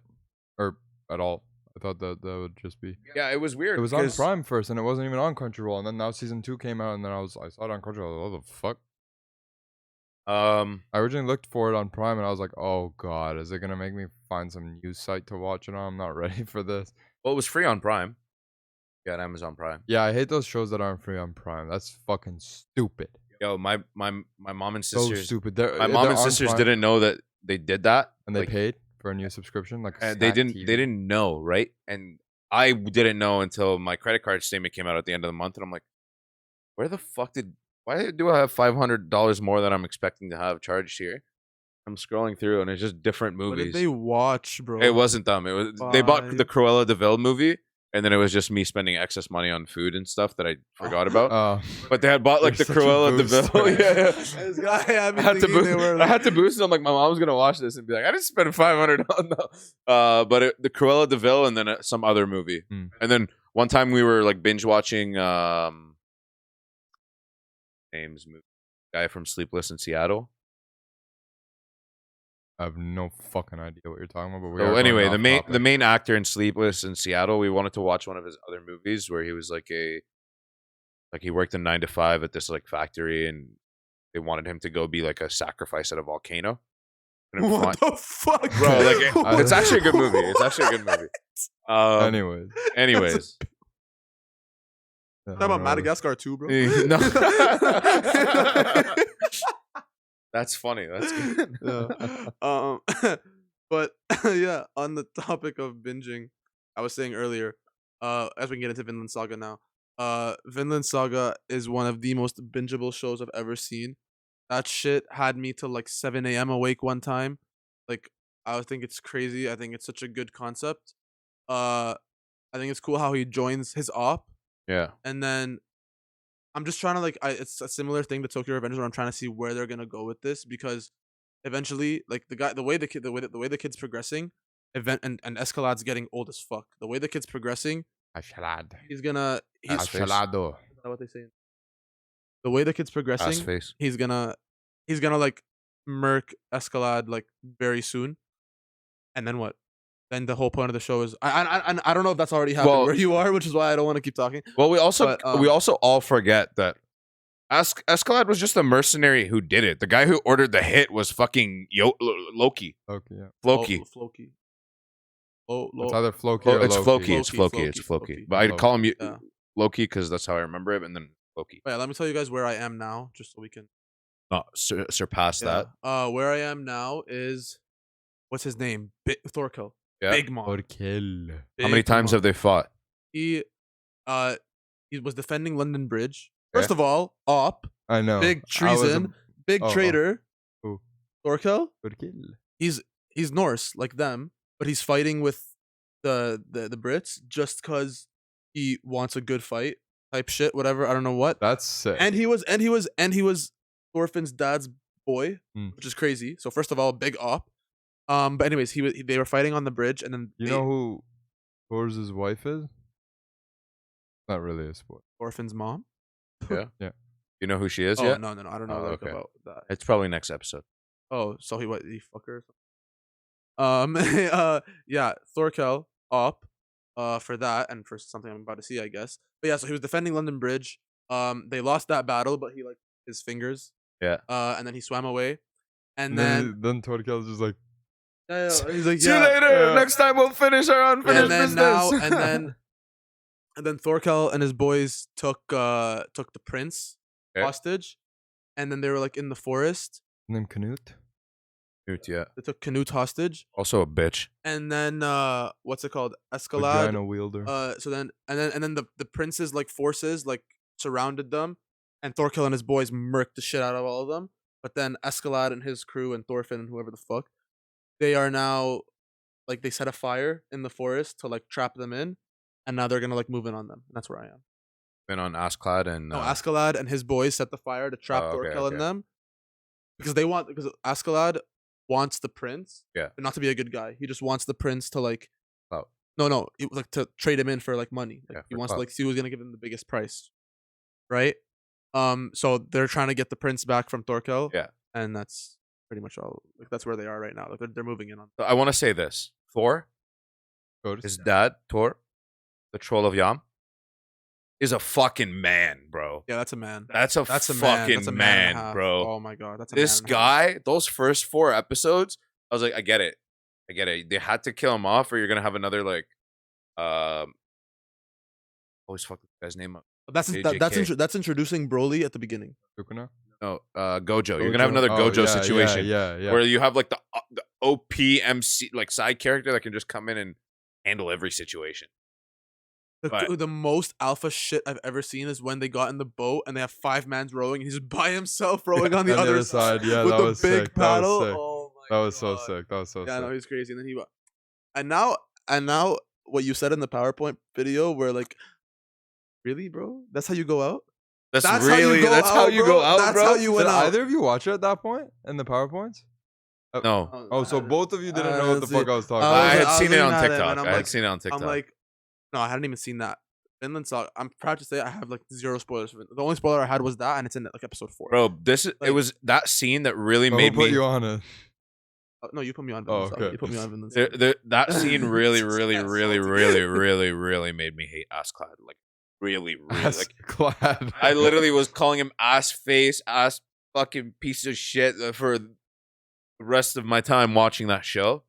or at all. I thought that would just be. Yeah, it was weird. It was on because- Prime first, and it wasn't even on Crunchyroll. And then now season 2 came out, and then I saw it on Crunchyroll. What the fuck? I originally looked for it on Prime, and I was like, oh god, is it gonna make me find some news site to watch it on? I'm not ready for this. well, it was free on Prime. Yeah, on Amazon Prime. Yeah, I hate those shows that aren't free on Prime. That's fucking stupid. Yo, my mom and So sisters. stupid. My mom and sisters didn't know that they did that, and they like, paid for a new subscription. Like and they Snack didn't. TV. They didn't know, right? And I didn't know until my credit card statement came out at the end of the month, and I'm like, where the fuck did? Why do I have $500 more than I'm expecting to have charged here? I'm scrolling through, and it's just different What movies. did they watch, bro? It wasn't them. It was they bought the Five. Cruella de Vil movie, and then it was just me spending excess money on food and stuff that I forgot about. But they had bought like the You're such a Cruella de Vil. booster. Yeah. This guy had me I had to thinking boost. they were I had to boost it. I'm like, my mom's gonna watch this and be like, I didn't spend $500 on that. But the Cruella de Vil and then some other movie. Hmm. And then one time we were like binge watching names movie, guy from Sleepless in Seattle. I have no fucking idea what you're talking about. But we So are going anyway, off the topic. main actor in Sleepless in Seattle, we wanted to watch one of his other movies where he was like he worked a 9 to 5 at this like factory, and they wanted him to go be like a sacrifice at a volcano. Couldn't What find- the fuck, Bro, like What? it's actually a good movie. It's actually a good movie. Anyways, Anyways, yeah, Talk about no, Madagascar too, bro. no. That's funny. That's good. Yeah. But yeah, on the topic of binging, I was saying earlier, as we can get into Vinland Saga now, Vinland Saga is one of the most bingeable shows I've ever seen. That shit had me till like 7 a.m. awake one time. Like, I think it's crazy. I think it's such a good concept. I think it's cool how he joins his op, Yeah. and then I'm just trying to like it's a similar thing to Tokyo Revengers where I'm trying to see where they're gonna go with this, because eventually, like the way the kid's progressing, and Escalad's getting old as fuck. The way the kid's progressing, he's Ass that what they say? The way the kid's progressing, face. he's gonna like murk Escalade like very soon, and then what? Then the whole point of the show is I don't know if that's already happened Well- where you are, which is why I don't want to keep talking. Well, we also But, all forget that Escalade was just a mercenary who did it. The guy who ordered the hit was fucking Loki. Okay, yeah. Floki. Floki. It's either Floki or It's Loki. Floki. It's Floki, Floki. It's Floki, Floki. Floki. But I Floki. call him Yeah. Loki because that's how I remember it, and then Floki. Wait, let me tell you guys where I am now, just so we can Not surpass that. Where I am now is what's his name? Thorkel. Yeah. Big Mom. Thorkel. How many Big times Mom. have they fought? He was defending London Bridge. First Yeah. of all, op, I know. big I was a- treason, big oh. traitor. Who? Thorkel. Thorkel. He's Norse like them, but he's fighting with the Brits just because he wants a good fight type shit, whatever. I don't know what. That's sick. And he was Thorfinn's dad's boy, Hmm. which is crazy. So first of all, big op. But anyways, they were fighting on the bridge, and then You know who Thor's wife is? Not really a sport. Thorfinn's mom. You know who she is Oh yet? no, I don't know Oh, like, okay. about that. It's probably next episode. Oh, so he fuck her. Or something? Yeah, Thorkel op, for that and for something I'm about to see, I guess. But yeah, so he was defending London Bridge. They lost that battle, but he like his fingers. Yeah. And then he swam away, and And then then Thorkel's just like, he's like, See you yeah. later. yeah. Next time we'll finish our unfinished And then business. now, and then Thorkel and his boys took the prince Okay. hostage, and then they were like in the forest. named Knut. Dude, yeah. They took Canute hostage, Also a bitch. and then what's it called? Escalade. Vagina wielder. So then the prince's like forces like surrounded them, and Thorkel and his boys murked the shit out of all of them. But then Escalade and his crew and Thorfinn and whoever the fuck, they are now like they set a fire in the forest to like trap them in, and now they're gonna like move in on them. And that's where I am. Been on Askeladd and No, Askeladd and his boys set the fire to trap Oh, okay, Thorkel okay. and them because Askeladd wants the prince, Yeah. but not to be a good guy. He just wants the prince to like Clout. No, like to trade him in for like money. Like Yeah, he for wants to clout. like see who's gonna give him the biggest price, right? So they're trying to get the prince back from Thorkel. Yeah. And that's pretty much all. Like that's where they are right now. Like they're moving in on. So I want to say this: Thor, his dad, Thor, the troll of Yam, is a fucking man, bro. Yeah, that's a man. That's a That's a man. fucking That's a man and a man, half. bro. Oh my god, that's a This man and a half. guy, those first 4 episodes, I was like, I get it. They had to kill him off, or you're gonna have another like, always fuck the guy's name up. That's JJK. that's introducing Broly at the beginning. Sukuna? No, Gojo. You're gonna have another Oh, Gojo yeah, situation Yeah. where you have like the OPMC like side character that can just come in and handle every situation. But- The most alpha shit I've ever seen is when they got in the boat and they have 5 mans rowing and he's by himself rowing on the On the other other side, yeah, with that the was big sick, that was paddle. sick. Oh my That was so God. sick. That was so Yeah, no, sick. he's crazy. And then and now what you said in the PowerPoint video where like, really, bro? That's how you go out? That's how really you go that's how out, you bro. go out, That's bro. how you went Did out. either of you watch it at that point in the PowerPoints? No, Oh, so both of you didn't know what the see, fuck I was talking I about. had was seen it looking on at him TikTok. and I'm I had like- seen it on TikTok. I'm like, no, I hadn't even seen that. Vinland Saga. I'm proud to say I have like 0 spoilers for it. The only spoiler I had was that, and it's in like episode 4. bro, it like- was that scene that really Who made put me. you on it? No, you put me on Oh, Vinland Saga. okay. You put me on Vinland Saga. That scene really, really, That's really, salty. really made me hate Assclad. Like, really, Ass like. clad. I literally was calling him ass face, ass fucking piece of shit for the rest of my time watching that show.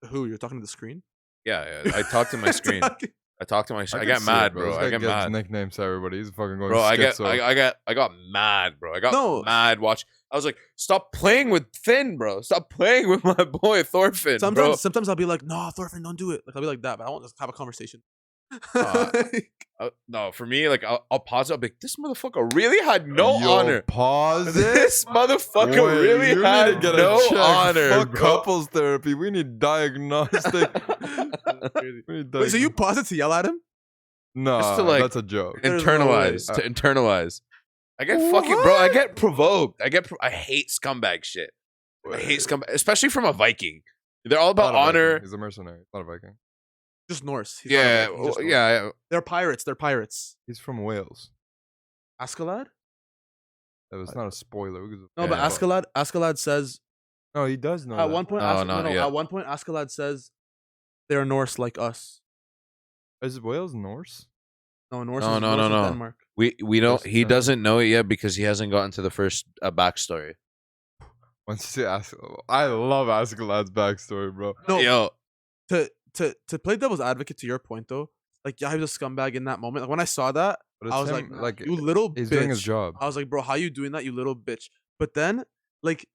Who? You're talking to the screen? Yeah, I talked to my screen. I talked to my. I can got see mad, it, bro. This I guy got gives mad, nicknames to everybody. He's fucking going. bro. I schizo. got mad, bro. I got No. mad. Watch. I was like, stop playing with Finn, bro. Stop playing with my boy Thorfinn, bro. Sometimes I'll be like, no, Thorfinn, don't do it. Like I'll be like that, but I won't just have a conversation. No, for me, like I'll pause it. I'll be like, this motherfucker really had no Yo, honor. Pause it. This motherfucker Wait, really you had need to get no a check. honor, Fuck bro. couples therapy. We need diagnostic. Wait, so you pause it to yell at him? No, Just to, like, that's a joke. There's no internalize way. to internalize. I get fucking bro. I get provoked. I hate scumbag shit. I hate scumbag, especially from a Viking. They're all about Not a Viking. honor. He's a mercenary. Not a Viking. Just Norse. He's not a Yeah, Viking, just Norse. yeah. They're pirates. They're pirates. He's from Wales. Askeladd? That was not a spoiler. Who gives a No, but fuck? Askeladd says No, he does know. at that. one point. No, not yet. At one point, Askeladd says they're Norse like us. Is Wales Norse? No, Norse. No, is, no, Norse no, is no. Denmark. We don't. He Listen. doesn't know it yet because he hasn't gotten to the first backstory. Once you say I love Askeladd's backstory, bro. No, Yo, to play devil's advocate to your point though, like yeah, he was a scumbag in that moment. Like when I saw that, But it's I was him, like, you little he's bitch. doing his job. I was like, bro, how you doing that, you little bitch? But then, like,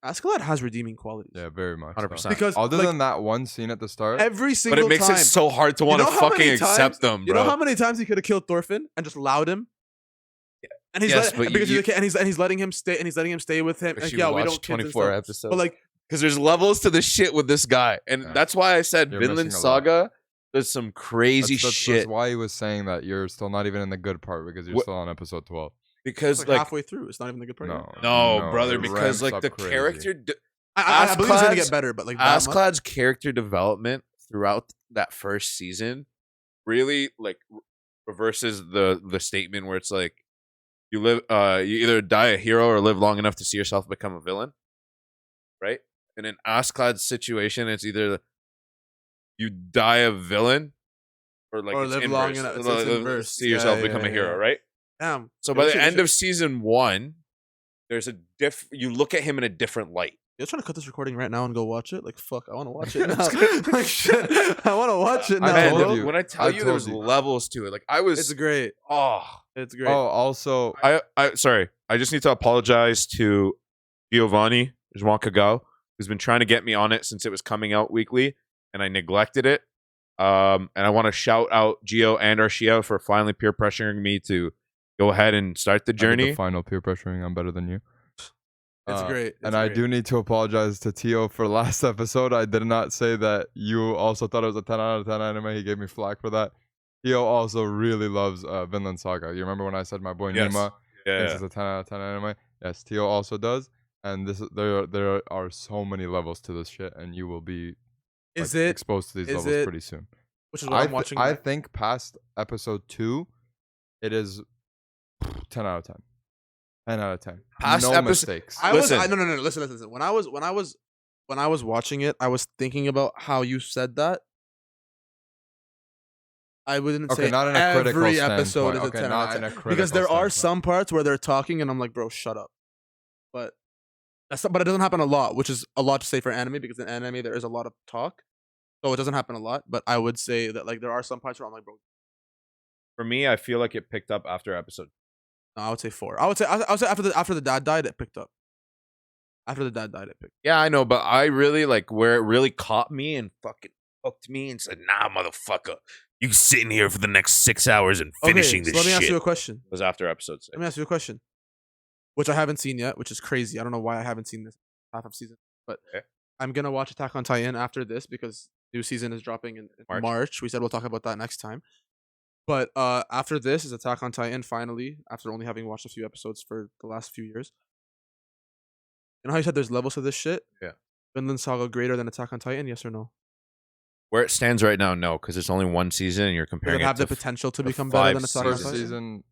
Askeladd has redeeming qualities. Yeah, very much. 100%. so. Because Other like, than that one scene at the start, every but single it makes time, it so hard to want to know how fucking many accept times- them, You bro. know how many times he could have killed Thorfinn and just allowed him? And he's Yes, let- but because you- he's a kid, and he's letting him stay, and he's letting him stay with him. Wish And you yeah, we watched don't kids and 24 stuff. episodes. But like, Because there's levels to the shit with this guy, and Yeah. that's why I said You're Vinland missing a lot. Saga. There's some crazy that's shit why he was saying that you're still not even in the good part because you're What- still on episode 12. because it's like halfway through, it's not even the good part. yet. no, brother, it because ramps like up the crazy. character. I believe it's gonna Askeladd's- get better, but like that much- Askeladd's character development throughout that first season really like reverses the statement where it's like you either die a hero or live long enough to see yourself become a villain, right? And in Askeladd's situation, it's either you die a villain or like Or it's live long inverse. enough- it's Like, inverse. see yourself Yeah, become yeah, a hero, yeah. right? Damn. So Yeah, by we the should- end of season 1, there's a you look at him in a different light. You're trying to cut this recording right now and go watch it? Like, fuck, I want to watch it now. Like, shit, I want to watch it I now. told bro. you. When I tell I you there was told you. levels to it, like I was It's great. It's great. Oh, also, sorry. I just need to apologize to Giovanni Juan Cagao, who's been trying to get me on it since it was coming out weekly, and I neglected it. And I want to shout out Gio and Arsheeya for finally peer pressuring me to go ahead and start the I did journey. the final peer pressuring. I'm better than you. It's great. It's And I great. do need to apologize to Tio for last episode. I did not say that you also thought it was a 10 out of 10 anime. He gave me flack for that. Tio also really loves Vinland Saga. You remember when I said my boy Yes. Nima Yeah. thinks it's a 10 out of 10 anime? Yes, Tio also does. And there are so many levels to this shit, and you will be Is like, it exposed to these is levels it- pretty soon. which is what I'm watching. I next. think past episode 2, it is 10 out of 10. 10 out of 10. Past no episode- mistakes. Listen. No. Listen. When I was watching it, I was thinking about how you said that. I wouldn't Okay, say not in a critical every episode standpoint. is a Okay, 10 not out of in a 10. critical Because there are standpoint. some parts where they're talking and I'm like, bro, shut up. But but it doesn't happen a lot, which is a lot to say for anime because in anime there is a lot of talk. So it doesn't happen a lot, but I would say that like there are some parts where I'm like, bro, For me, I feel like it picked up after episode. no, I would say 4. I would say after the dad died, it picked up. After the dad died, it picked up. Yeah, I know, but I really like where it really caught me and fucking hooked me and said, "Nah, motherfucker, you sitting here for the next 6 hours and finishing okay, so this let me shit." ask you a question. Was after episode 6. Let me ask you a question, which I haven't seen yet, which is crazy. I don't know why I haven't seen this half of season, but Okay. I'm gonna watch Attack on Titan after this because new season is dropping in March. We said we'll talk about that next time. But after this is Attack on Titan finally, after only having watched a few episodes for the last few years. You know how you said there's levels to this shit? Yeah. Vinland Saga greater than Attack on Titan, yes or no? Where it stands right now, no, because it's only one season and you're Does comparing it have the to potential to the become better 5 than Attack on First Titan? season,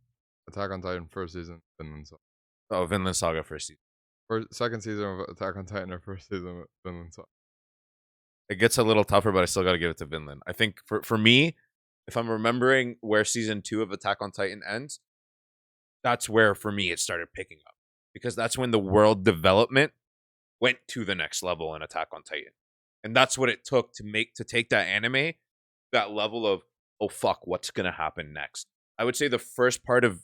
Attack on Titan. First season, Vinland Saga. Vinland Saga first season. Second season of Attack on Titan or first season of Vinland Saga. It gets a little tougher, but I still got to give it to Vinland. I think for me, if I'm remembering where season 2 of Attack on Titan ends, that's where for me it started picking up because that's when the world development went to the next level in Attack on Titan, and that's what it took to take that anime that level of oh fuck, what's gonna happen next. I would say the first part of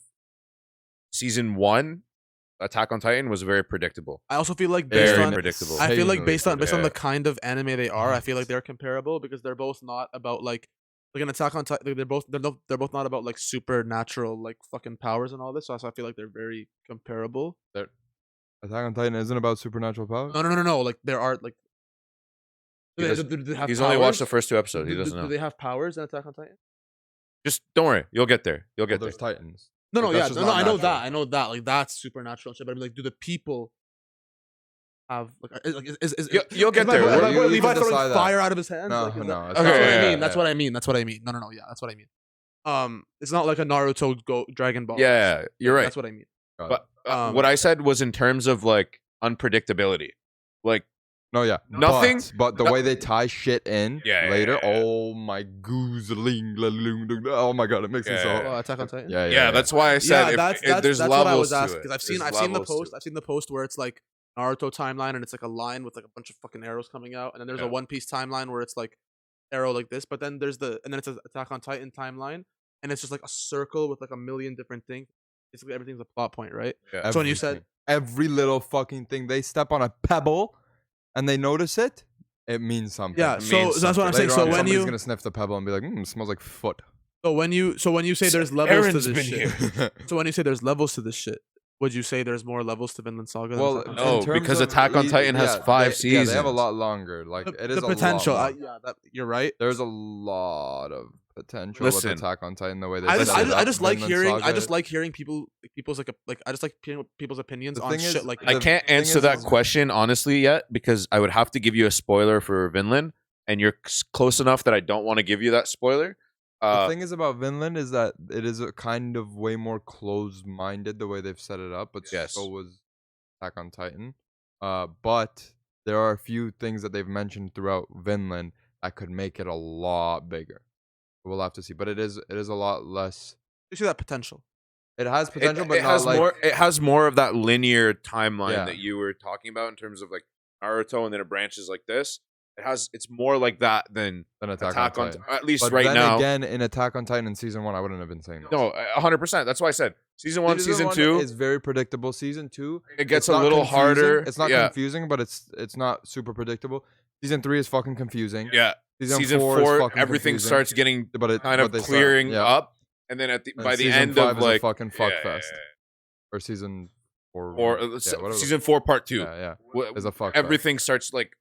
season 1, Attack on Titan, was very predictable. I also feel like based Very on predictable. I feel like Insanely based on the predictable. kind of anime they are, I feel like they're comparable because they're both not about like an Attack on Titan. They're both not about like supernatural like fucking powers and all this. So I feel like they're very comparable. Attack on Titan isn't about supernatural powers. No. Like there are like. He does- do they have He's only watched the powers? first 2 episodes. He Do- doesn't do know. they have powers in Attack on Titan? Just don't worry, you'll get there. You'll Well, get there. there's Titans. No, Like, yeah, that's just no, not I know natural. that. I know that. Like that's supernatural and shit. But I mean, like, do the people have like is You'll get is my there. boy- Well, my boy you Levi can throwing decide that. fire out of his hands? No, Like, is no, that- it's that's what not I like mean. that. That's what I mean. That's what I mean. No, yeah, that's what I mean. It's not like a Naruto Dragon Ball. Yeah, you're right. That's what I mean. But Um, what I said was in terms of like unpredictability. Like No, yeah. Nothing- But the way they tie shit in Yeah, yeah, later, yeah, yeah. oh my goozling. Oh my god, it makes me Yeah, so. yeah, Oh, Attack on Titan. Yeah, that's why I said Yeah, if, that's there's what levels I was to asking it. because I've There's seen the levels to post. it. I've seen the post where it's like Naruto timeline and it's like a line with like a bunch of fucking arrows coming out, and then there's Yeah. a One Piece timeline where it's like arrow like this, but then there's and then it's an Attack on Titan timeline, and it's just like a circle with like a million different things. Basically, everything's a plot point, right? Yeah. So when you said every little fucking thing, they step on a pebble and they notice it, it means something. yeah, It so means that's what I'm something. saying. Later So on, when somebody's you gonna sniff the pebble and be like, it smells like foot. so when you say there's levels Aaron's to this been shit. here. So when you say there's levels to this shit, would you say there's more levels to Vinland Saga? Than Well, Attack on No, Titan? in terms because of Attack on Titan has 5 Yeah, they have a seasons. lot longer. Like it is the a potential. Lot more. Yeah, you're right. There's a lot of potential Listen. with Attack on Titan. The way they I set it up. just like Vinland hearing Saga. hearing people's I just like hearing people's opinions The on thing shit is, like I the can't thing answer is- that question honestly yet because I would have to give you a spoiler for Vinland, and you're close enough that I don't want to give you that spoiler. The thing is about Vinland is that it is a kind of way more closed-minded the way they've set it up, but Yes. so was Attack on Titan. But there are a few things that they've mentioned throughout Vinland that could make it a lot bigger. We'll have to see, but it is a lot less. you see that potential. It has potential, but it not has like more. It has more of that linear timeline Yeah. that you were talking about in terms of like Naruto, and then it branches like this. It's more like that than an Attack, Attack on on Titan. at least But right then now. again, in Attack on Titan in season 1, I wouldn't have been saying that. No, 100%. That's why I said season 1, season 1 2. is very predictable. Season 2, It gets it's a not little confusing. harder. It's not Yeah. confusing, but it's not super predictable. Season 3 is fucking confusing. Yeah, Season 4, is fucking everything confusing. starts getting but it kind of but they start- clearing yeah. up, and then And by the season end 5 of is like a fucking fuck yeah, fest, or season 4 or whatever. season 4 part 2. yeah, wh- is a fuck everything starts like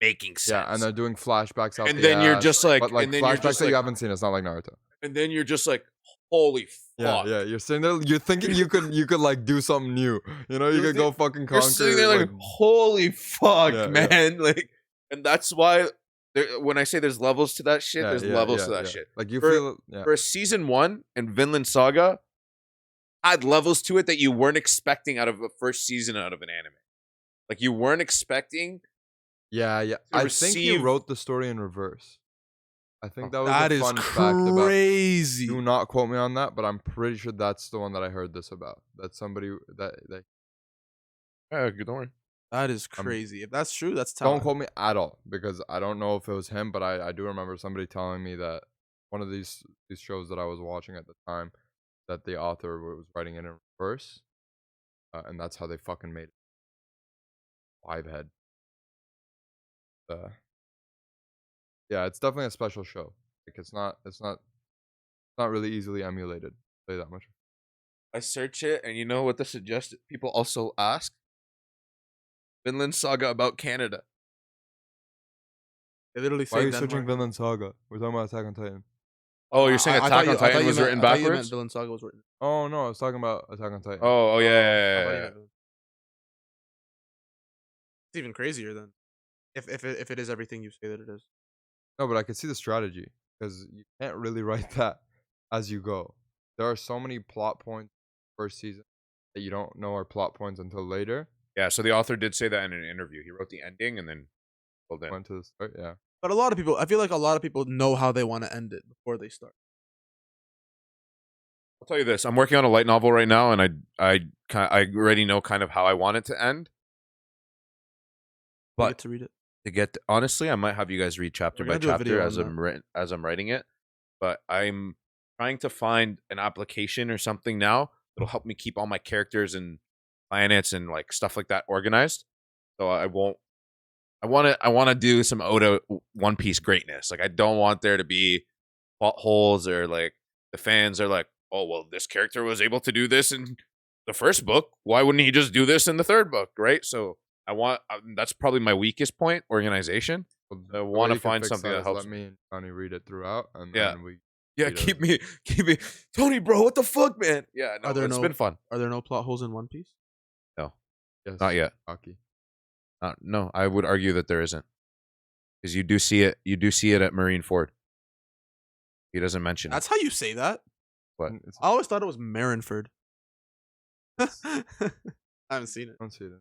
making sense. fest. Yeah, and they're doing flashbacks out and the then you're ass, just like, but like and then you're flashbacks just that you like, haven't seen. It's not like Naruto. and then you're just like, holy fuck. Yeah, you're sitting there, you're thinking you could like do something new. You know, you You're could go fucking conquer. You're sitting there like, holy fuck, Yeah, man. Like, and that's why when I say there's levels to that shit, Yeah, there's yeah, levels yeah, to that yeah. shit. Like you For- feel, yeah. For a season 1 in Vinland Saga, had levels to it that you weren't expecting out of a first season out of an anime. Like you weren't expecting. Yeah, yeah. to I think he receive- wrote the story in reverse. I think that was That a is fun fact about. crazy. Do not quote me on that, but I'm pretty sure that's the one that I heard this about. That somebody that Yeah, don't worry. That is I'm- crazy. If that's true, that's don't talent. quote me at all because I don't know if it was him, but I do remember somebody telling me that one of these shows that I was watching at the time that the author was writing it in reverse, and that's how they fucking made it. Five head. Yeah, it's definitely a special show. Like it's not really easily emulated. I'll say that much. I search it, and you know what the suggested people also ask? Vinland Saga about Canada. They literally Why say are you Denmark. searching Vinland Saga? We're talking about Attack on Titan. Oh, you're saying I Attack thought on you- I thought Titan you was meant- written I thought you meant backwards? Vinland Saga was written. Oh no, I was talking about Attack on Titan. Oh, yeah, I yeah, thought you yeah, meant yeah. Vinland. It's even crazier then. If it is everything you say that it is. No, but I could see the strategy because you can't really write that as you go. There are so many plot points first season that you don't know are plot points until later. Yeah, so the author did say that in an interview. He wrote the ending and then pulled in. Went to the start, yeah. But a lot of people, I feel like a lot of people know how they want to end it before they start. I'll tell you this: I'm working on a light novel right now, and I already know kind of how I want it to end. You But get to read it. Honestly, I might have you guys read chapter We're by gonna do a video chapter on as I'm writing it. But I'm trying to find an application or something now that'll help me keep all my characters and planets and like stuff like that organized. So I won't. I want to do some Oda One Piece greatness. Like I don't want there to be plot holes or like the fans are like, oh well, this character was able to do this in the first book. Why wouldn't he just do this in the third book, right? So I want that's probably my weakest point, organization. Well, I the want way to you can find fix something that is helps. Let me and Johnny read it throughout, and Yeah. then we. Yeah, read keep it. me, Tony, bro. What the fuck, man? Yeah, no, Are there it's no- been fun. Are there no plot holes in One Piece? Yes, Not yet. Hockey. No, I would argue that there isn't, because you do see it. You do see it at Marine Ford. He doesn't mention That's how you say that. What? It's, I always thought it was Marinford. I haven't seen it. I don't see it.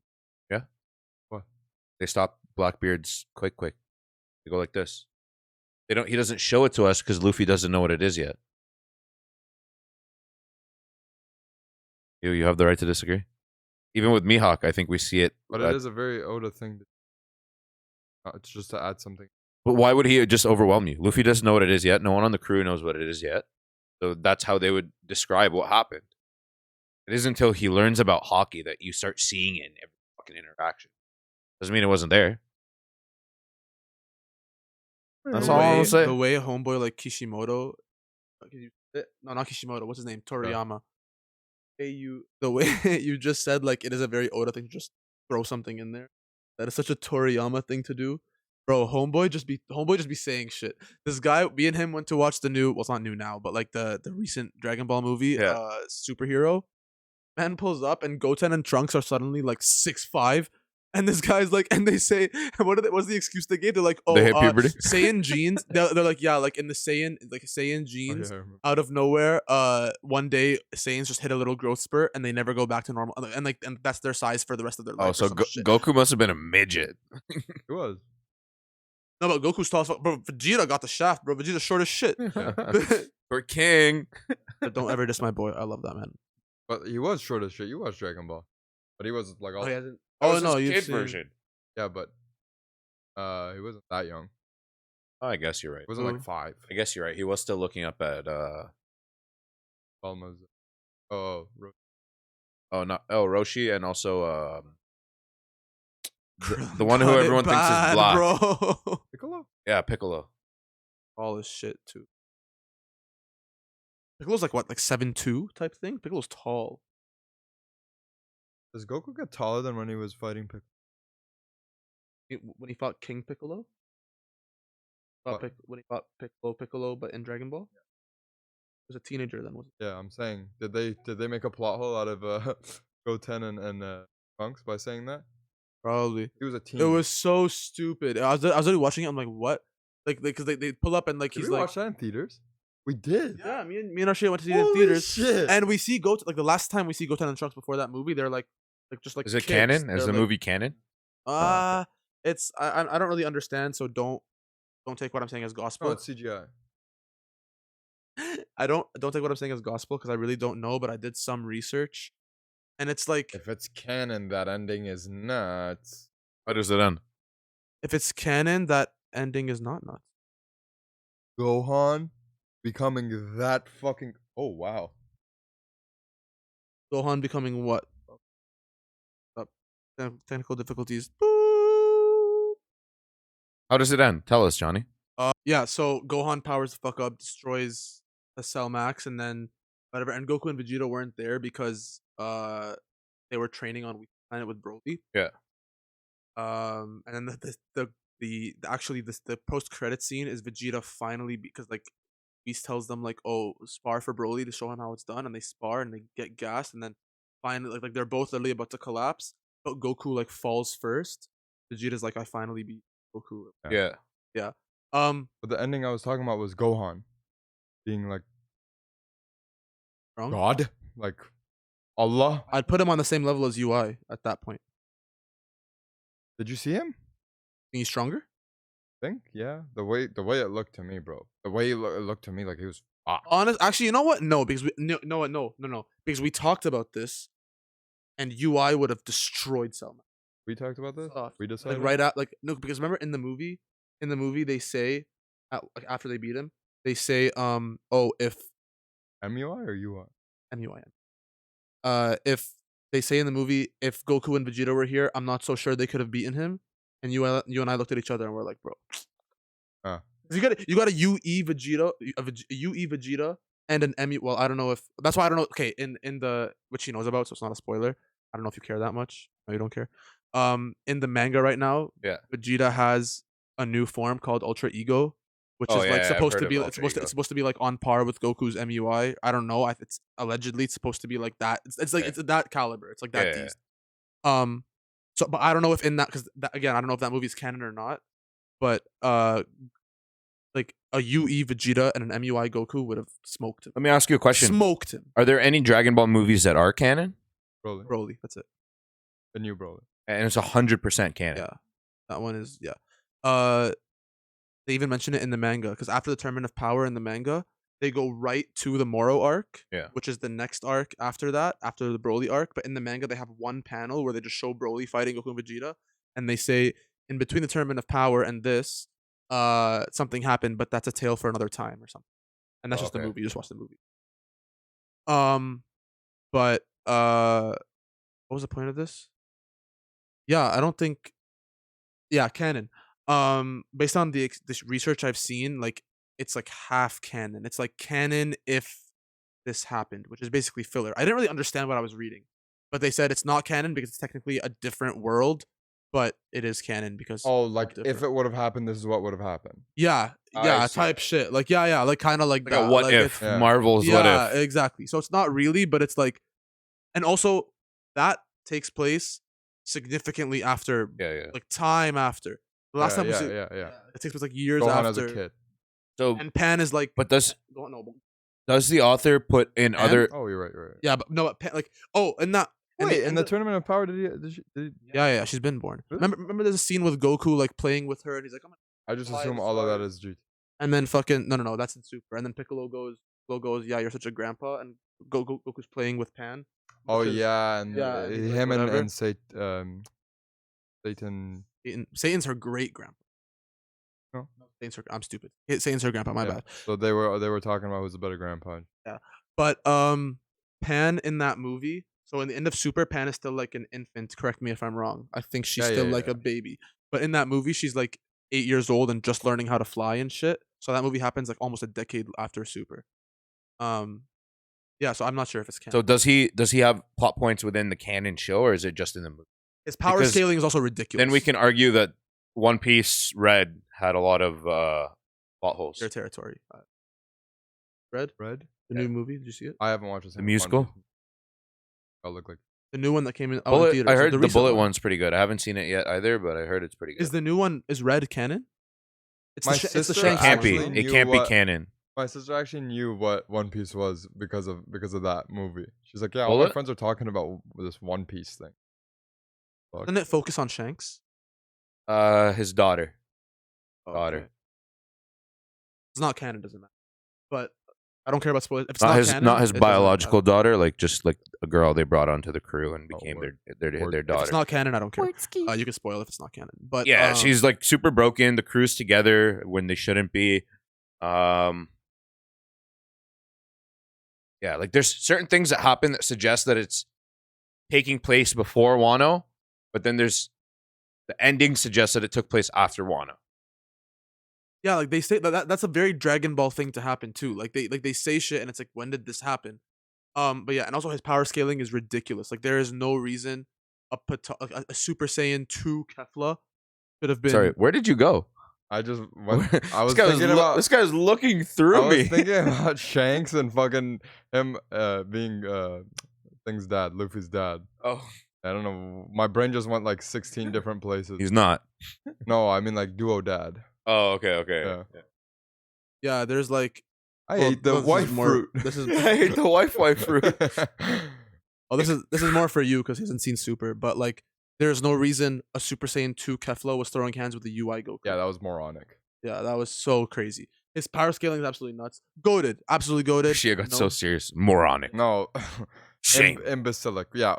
it. They stop Blackbeard's quick. They go like this. They don't. He doesn't show it to us because Luffy doesn't know what it is yet. You have the right to disagree. Even with Mihawk, I think we see it. But it is a very Oda thing. It's just to add something. But why would he just overwhelm you? Luffy doesn't know what it is yet. No one on the crew knows what it is yet. So that's how they would describe what happened. It isn't until he learns about hockey that you start seeing it in every fucking interaction. Doesn't mean it wasn't there. That's The all way- I'll say. The way a homeboy like Kishimoto, no, not Kishimoto. What's his name? Toriyama. The way you just said, like it is a very Oda thing to just throw something in there. That is such a Toriyama thing to do, bro. Homeboy just be saying shit. This guy, me and him went to watch the new. Well, it's not new now, but like the recent Dragon Ball movie, Yeah. Superhero. Man pulls up and Goten and Trunks are suddenly like 6'5", and this guy's like, and they say, what's the excuse they gave? They're like, oh, They hit puberty? Saiyan genes. They're like, yeah, like in the Saiyan Oh, genes. yeah, I remember. Out of nowhere, one day Saiyans just hit a little growth spurt and they never go back to normal, and that's their size for the rest of their life. Oh, or so some shit. Goku must have been a midget. It was. No, but Goku's tall as fuck. Bro, Vegeta got the shaft, bro. Vegeta's short as shit. For King. But don't ever diss my boy. I love that man. But he was short as shit. You watched Dragon Ball. But he was like all. Oh, he hasn't. That Oh was no, his you've kid seen. version. Yeah, but he wasn't that young. Oh, I guess you're right. He wasn't Who? like 5. I guess you're right. He was still looking up at Almost. Oh, Roshi, and also the one who Got it everyone thinks is bad, black. bro. Piccolo. Yeah, Piccolo. All this shit too. Piccolo's like what, like 7'2" type thing. Piccolo's tall. Does Goku get taller than when he was fighting Piccolo? When he fought King Piccolo. When he fought Piccolo, but in Dragon Ball. He was a teenager then, wasn't Yeah, I'm saying, did they make a plot hole out of Goten and Trunks by saying that? he? Probably. He was a teen. It was so stupid. I was already watching it. I'm like, what? like because they pull up and like Did he's we like watch that in theaters? We did. yeah, me and Arsheeya went to see it in Holy theaters, shit. and we see Goten like the last time we see Goten and Trunks before that movie, they're like just like Is it kids. canon? Is They're, the like, movie canon? it's I don't really understand, so don't take what I'm saying as No, gospel. it's CGI. I don't take what I'm saying as gospel because I really don't know, but I did some research, and it's like If it's canon, that ending is nuts. How does it end? if it's canon, that ending is not nuts. Gohan becoming that fucking. Oh wow. Gohan becoming what? Technical difficulties. How does it end? Tell us, Johnny. Yeah, so Gohan powers the fuck up, destroys the Cell Max, and then whatever. And Goku and Vegeta weren't there because they were training on Weak Planet with Broly. Yeah. And then the post credit scene is Vegeta finally because like Beast tells them like, oh, spar for Broly to show him how it's done, and they spar and they get gassed, and then finally like they're both literally about to collapse, but Goku like falls first. Vegeta's like, I finally beat Goku. Yeah. Yeah. But the ending I was talking about was Gohan being like Wrong? God, like Allah. I'd put him on the same level as UI at that point. Did you see him? Think he's stronger? Think yeah. The way it looked to me, bro. The way it looked to me like he was. Actually, you know what? No, because no. Because we talked about this, and UI would have destroyed Selma. We talked about this. We Like decided right at like no, because remember in the movie they say, like after they beat him, they say oh if MUI or UI. MUIN. If they say in the movie if Goku and Vegeta were here, I'm not so sure they could have beaten him. And you and I looked at each other and we're like, bro. You got a UE Vegeta, a UE Vegeta, and an MU. Well, I don't know if that's why I don't know. Okay, in the which he knows about, so it's not a spoiler. I don't know if you care that much. No, you don't care. In the manga right now, Yeah. Vegeta has a new form called Ultra Ego, which is like supposed to be it's supposed to be like on par with Goku's MUI. I don't know. It's allegedly it's supposed to be like that. It's like it's that caliber. It's like that beast. So, but I don't know if in that because again I don't know if that movie's canon or not. But like a UE Vegeta and an MUI Goku would have smoked him. Let me ask you a question. Smoked him. Are there any Dragon Ball movies that are canon? Broly, that's it. The new Broly. And it's 100% canon. Yeah, that one is yeah. They even mention it in the manga because after the Tournament of Power in the manga, they go right to the Moro arc, which is the next arc after that, after the Broly arc. But in the manga, they have one panel where they just show Broly fighting Goku and Vegeta, and they say in between the Tournament of Power and this, something happened, but that's a tale for another time or something. And that's just the movie. You just watch the movie. But what was the point of this? Yeah, I don't think. Yeah, canon. Based on this research I've seen, like it's like half canon. It's like canon if this happened, which is basically filler. I didn't really understand what I was reading, but they said it's not canon because it's technically a different world, but it is canon because like if it would have happened, this is what would have happened. Yeah, type shit. Like like kind of like that. What if Marvel's what if? Yeah, exactly. So it's not really, but it's like, and also that takes place significantly after, like time after the last time. It takes place like years Gohan after. As a kid. So and Pan is like, but does the author put in Pan? other? Oh, you're right. Yeah, but no, Pan, like and that. Wait, in the Tournament of Power, did he Yeah, she's been born. Really? Remember, there's a scene with Goku like playing with her, and he's like, I just assume all of that is GT. And then fucking no, that's in Super. And then Piccolo goes, yeah, you're such a grandpa, and Goku's playing with Pan. Oh yeah, and him and Satan. Satan's her great grandpa. No, I'm stupid. Satan's her grandpa. My bad. So they were talking about who's the better grandpa. Yeah, but Pan in that movie. So in the end of Super, Pan is still like an infant. Correct me if I'm wrong. I think she's still like a baby. But in that movie, she's like 8 years old and just learning how to fly and shit. So that movie happens like almost a decade after Super. Yeah. So I'm not sure if it's canon. So does he have plot points within the canon show, or is it just in the movie? His power scaling is also ridiculous. Then we can argue that One Piece Red had a lot of plot holes. Their territory. Red. The new movie. Did you see it? I haven't watched it. The musical. I'll look like the new one that came in. Bullet, in theaters, I heard the Bullet one's pretty good. I haven't seen it yet either, but I heard it's pretty good. Is the new one Red canon? It's My the it's the sister Shanks. It can't actually be. one. It knew can't be what- canon. My sister actually knew what One Piece was because of that movie. She's like, yeah, all Bullet? my friends are talking about this One Piece thing. Fuck. Doesn't it focus on Shanks? His daughter. Daughter. Okay. It's not canon, doesn't matter. But I don't care about spoilers. If it's Not not his canon, not his it doesn't biological matter. daughter, like just like a girl they brought onto the crew and Oh, became word. their Word. If daughter. If it's not canon, I don't care. You can spoil if it's not canon. But Yeah, she's like super broken. The crew's together when they shouldn't be. Yeah, like there's certain things that happen that suggest that it's taking place before Wano, but then there's the ending suggests that it took place after Wano. yeah, like they say that's a very Dragon Ball thing to happen too. Like they say shit and it's like, when did this happen? But yeah, and also his power scaling is ridiculous. Like there is no reason a Super Saiyan 2 Kefla could have been. Sorry, where did you go? I just went, I was this guy thinking about this guy's looking I through was me. thinking about Shanks and fucking him being Thing's dad, Luffy's dad. Oh, I don't know. My brain just went like 16 different places. he's not. No, I mean like duo dad. Oh, okay. Yeah. Yeah, there's like. I well, ate the this is white more- fruit. This is I hate the Wi-Fi fruit. oh, this is more for you because he hasn't seen Super. But like, there's no reason a Super Saiyan 2 Kefla was throwing hands with the UI Goku. Yeah, that was moronic. Yeah, that was so crazy. His power scaling is absolutely nuts. Goated, absolutely goated. She got No- so serious. Moronic. No, Shame. imbecilic. Yeah,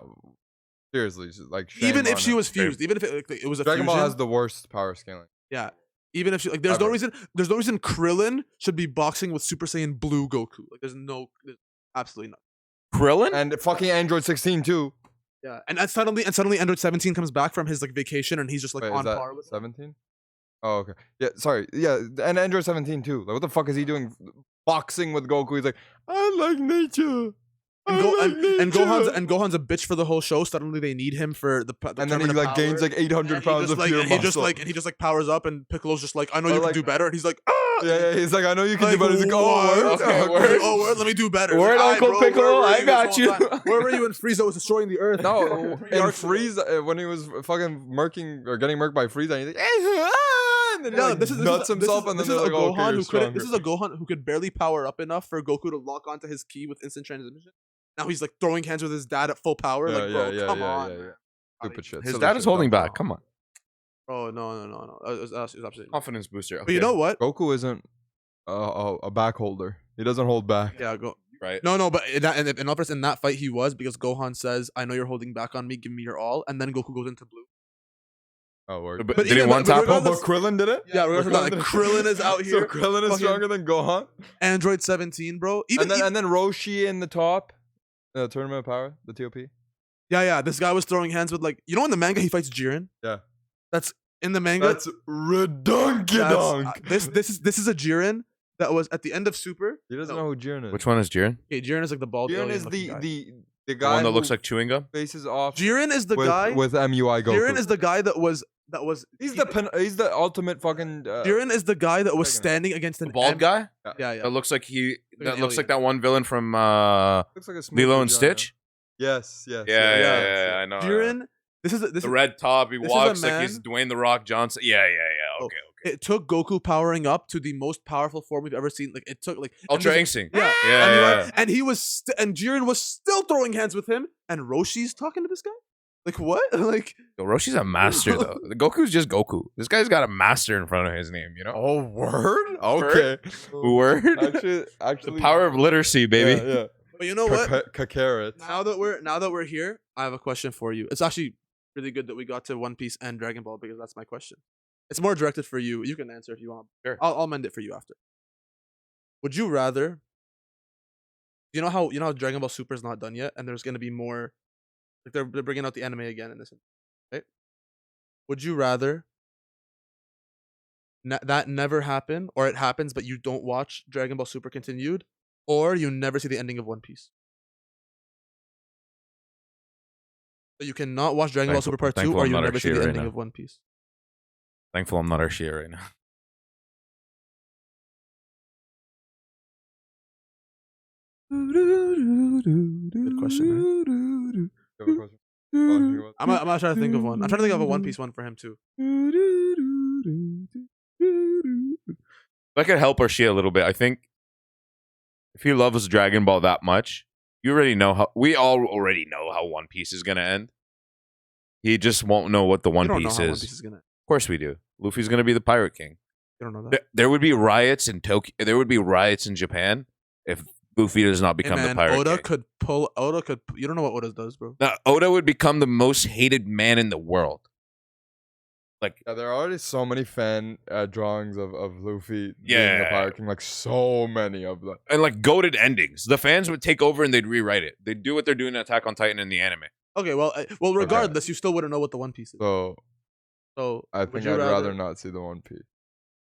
seriously, like even shame if on she him. was fused, even if it was a Dragon Ball fusion, has the worst power scaling. yeah. Even if she like, there's no Ever. reason Krillin should be boxing with Super Saiyan Blue Goku. Like, there's absolutely not. Krillin? And fucking Android 16 too. Yeah, and suddenly Android 17 comes back from his like vacation and he's just like Wait, on is that par with. 17? Oh, okay. Yeah, sorry. Yeah, and Android 17 too. Like, what the fuck is he doing? Boxing with Goku. He's like, I like nature. And, Gohan's a bitch for the whole show. Suddenly they need him for the And then he like gains like 800 pounds of pure muscle. and he just like powers up and Piccolo's just like, I know Or you like- can do better, and he's like, ah. Yeah, he's like, I know you can Like, do better. He's like, oh, word? word? Okay, Okay. word. Oh, word, let me do better. Word, Like, "Aye, Uncle bro, Piccolo, where were I you got this you." whole time? Where were you when Frieza was destroying the Earth? No, Pre-arc in story. Frieza, when he was fucking murking or getting murked by Frieza, and he's like, and then he Yeah, like this is nuts himself, and then this they're is like, a oh, okay, Gohan you're who couldn't. stronger. This is a Gohan who could barely power up enough for Goku to lock onto his ki with instant transmission. Now he's like throwing hands with his dad at full power. Like, bro, come on. yeah. Stupid shit. His silly dad is shit, holding dumb back. shit. Come on. Oh no. It was absolutely. Confidence booster. But you know what? Goku isn't a back holder. He doesn't hold back. Yeah, go. Right. No, but in that fight he was, because Gohan says, "I know you're holding back on me. Give me your all," and then Goku goes into blue. Oh, word. But But did he even- one but tap him? regardless- But Krillin did it? Yeah, regardless of that, like, did it. Krillin is out So here Krillin is fucking- stronger than Gohan? Android 17, bro. Even And then Roshi in the top. Tournament of Power, the TOP. yeah. This guy was throwing hands with, like, you know, in the manga he fights Jiren. Yeah. That's in the manga. That's redonkulonk. This is a Jiren that was at the end of Super. He doesn't No. know who Jiren is. Which one is Jiren? Okay, Jiren is like the bald. Jiren alien is looking guy. the The guy one that looks who like chewing gum? faces off Jiren is the with, guy. with MUI Goku. Jiren is the guy that was. He's the ultimate fucking. Jiren is the guy that was Dragon. standing against an The bald guy? Yeah. That looks like an that looks like alien. that one villain from looks like a smooth Lilo and vagina. Stitch. Yes. Yeah, I know. Jiren. This is The red top, he this is a walks like he's man- Dwayne the Rock Johnson. Yeah. Oh, Okay. It took Goku powering up to the most powerful form we've ever seen. Like, it took like and Ultra there's- Instinct. Yeah, Yeah. and he was and Jiren was still throwing hands with him, and Roshi's talking to this guy. Like, what? Like, Yo, Roshi's a master though. The Goku's just Goku. This guy's got a master in front of his name, you know? Oh, word? Okay. Word? Actually, The power of literacy, baby. Yeah. but you know what? Kakarot. Now that we're here, I have a question for you. It's actually really good that we got to One Piece and Dragon Ball, because that's my question. It's more directed for you. You can answer if you want. Sure. I'll mend it for you after. Would you rather? You know how Dragon Ball Super is not done yet, and there's gonna be more. Like, they're bringing out the anime again in this, right? Would you rather that never happen, or it happens but you don't watch Dragon Ball Super continued, or you never see the ending of One Piece? So you cannot watch Dragon Ball Super Part 2, Thankful or I'm you not never see Arsheeya the right ending now. of One Piece. Thankful I'm not Arsheeya right now. Good question, I'm gonna try to think of one. I'm trying to think of a One Piece one for him too. I could help Arsheeya a little bit. I think if he loves Dragon Ball that much, we all already know how One Piece is gonna end. He just won't know what the You One don't know Piece how One is. Piece is gonna. Of course we do. Luffy's gonna be the Pirate King. You don't know that. There would be riots in Tokyo. There would be riots in Japan if Luffy does not become the Pirate Oda King. could. You don't know what Oda does, bro. Now, Oda would become the most hated man in the world. Like, Yeah, there are already so many fan drawings of Luffy being Yeah. the Pirate King, like so many of them. and like goated endings. The fans would take over and they'd rewrite it. They'd do what they're doing in Attack on Titan in the anime. Okay, well, regardless, you still wouldn't know what the One Piece is. So So I would think you I'd rather not see the One Piece.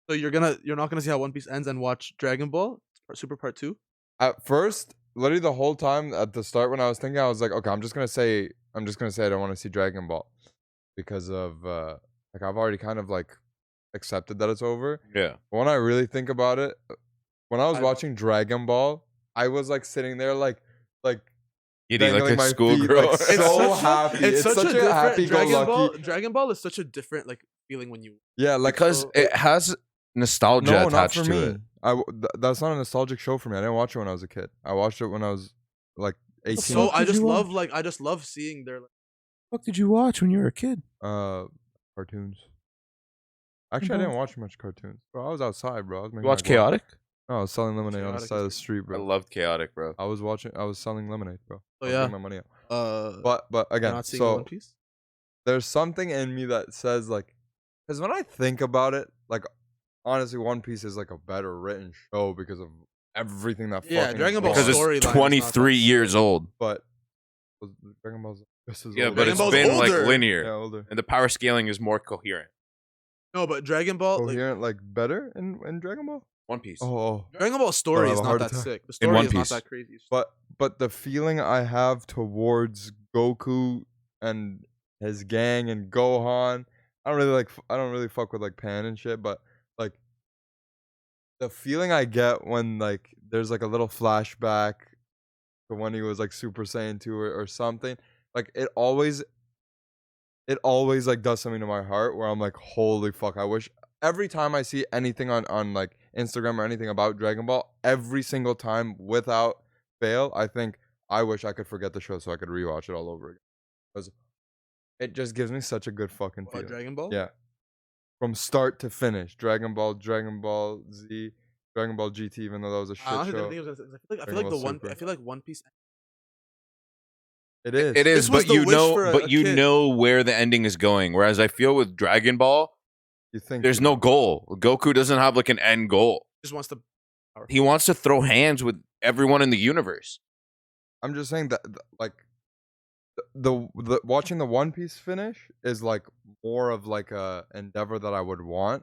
So you're not gonna see how One Piece ends and watch Dragon Ball Super Part 2. At first, literally the whole time at the start when I was thinking, I was like, okay, I'm just gonna say I don't want to see Dragon Ball because of like I've already kind of like accepted that it's over. Yeah. But when I really think about it, when I was I- watching Dragon Ball, I was like sitting there like Giddy like dangling a my feet, schoolgirl. like, so happy. It's such a different happy-go-lucky. Dragon Ball is such a different like feeling when you. Yeah, like because it has nostalgia no, not attached for to me. it. That's not a nostalgic show for me. I didn't watch it when I was a kid. I watched it when I was like 18. So fuck I did just you love seeing their. What did you watch when you were a kid? Cartoons. Actually, I didn't watch much cartoons. Bro, I was outside, bro. I was You making watch my guac. Chaotic? No, I was selling lemonade on the Chaotic side of is the street, I bro. loved Chaotic, bro. I was selling lemonade, bro. So I was yeah, getting my money out. But you're again, not seeing so One Piece. there's something in me that says like, because when I think about it, like honestly, One Piece is like a better written show because of everything that Yeah, fucking Dragon Ball Because storyline it's is not 23 that years old. But Dragon Ball's just as Yeah, old. but Dragon it's Ball's been like older. linear. Yeah, older. And the power scaling is more coherent. No, but Dragon Ball, like, Coherent, like better in Dragon Ball. One Piece. Oh. Dragon Ball story have is a not heart that attack. sick. The story One is not Piece. that crazy. But the feeling I have towards Goku and his gang and Gohan, I don't really fuck with like Pan and shit, but like the feeling I get when like there's like a little flashback to when he was like Super Saiyan 2 or something, like it always like does something to my heart where I'm like, holy fuck, I wish every time I see anything on like Instagram or anything about Dragon Ball, every single time without fail, I think I wish I could forget the show so I could rewatch it all over again. Because it just gives me such a good fucking feeling. Dragon Ball. Yeah. From start to finish. Dragon Ball Z, Dragon Ball GT, even though that was a shit I honestly show. didn't think it was I feel Dragon like Ball Super. I feel like One Piece. It is. It is, This was but the you wish know, for a but you kid. know where the ending is going. Whereas I feel with Dragon Ball, You think there's no goal. Goku doesn't have like an end goal. Just wants to. He wants to throw hands with everyone in the universe. I'm just saying that like the watching the One Piece finish is like more of like a endeavor that I would want,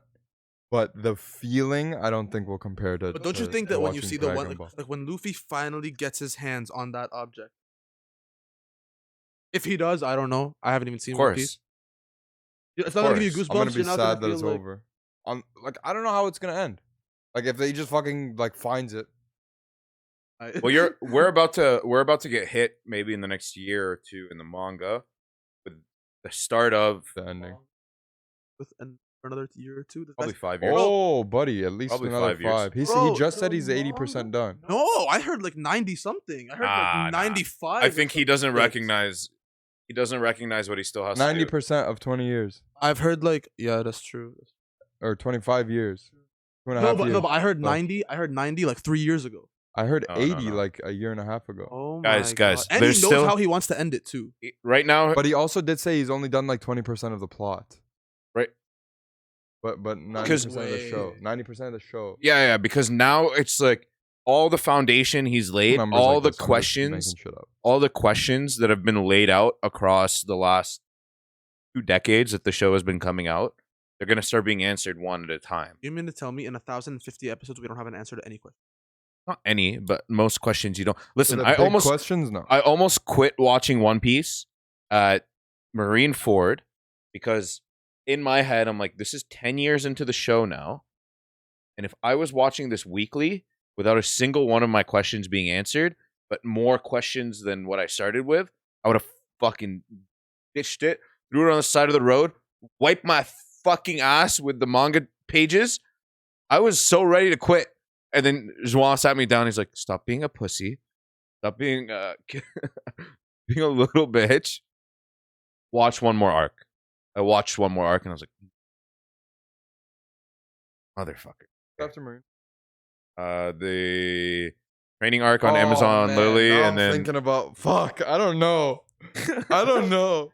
but the feeling I don't think will compare to. But don't you to- think to that when you watching see the one, Dragon Ball. like when Luffy finally gets his hands on that object, if he does, I don't know. I haven't even seen Of One course. Piece. It's not gonna give you course. goosebumps. I'm gonna be You're not sad that gonna it's feel like, over. Like I don't know how it's gonna end. Like if they just fucking like finds it. Well, we're about to get hit maybe in the next year or two in the manga with the start of The ending. for another year or two. probably 5 years. Oh, buddy, at least Probably another 5 years. 5. He Bro, just said he's the 80% done. No, I heard like 90 something. I heard Nah, like nah. 95. I or think he something. doesn't Like, recognize. He doesn't recognize what he still has to do. 90% of 20 years I've heard like that's true. or 25 years. 2.5 No, years. but I heard So- 90. I heard 90 like 3 years ago. I heard No, no, 80 no. like a year and a half ago. Oh Guys, my guys, God. And he there's knows still- how he wants to end it too. Right now, But he also did say he's only done like 20% of the plot. right? But 90% Because- of the show. Wait. 90% of the show. Yeah, because now it's like all the foundation he's laid, Numbers all like the this, I'm just questions, making shit up. all the questions that have been laid out across the last 2 decades that the show has been coming out, they're gonna start being answered one at a time. You mean to tell me in 1,050 episodes we don't have an answer to any question? Not any, but most questions you don't. So Listen, the I big almost questions no. I almost quit watching One Piece at Marineford because in my head I'm like, this is 10 years into the show now, and if I was watching this weekly without a single one of my questions being answered, but more questions than what I started with, I would have fucking ditched it, threw it on the side of the road, wiped my fucking ass with the manga pages. I was so ready to quit. And then Juan sat me down. He's like, "Stop being a pussy. Stop being being a little bitch. Watch one more arc." I watched one more arc, and I was like, "Motherfucker." Captain Marine. The training arc on Amazon man, Lily, now and I'm then thinking about fuck. I don't know. I don't know.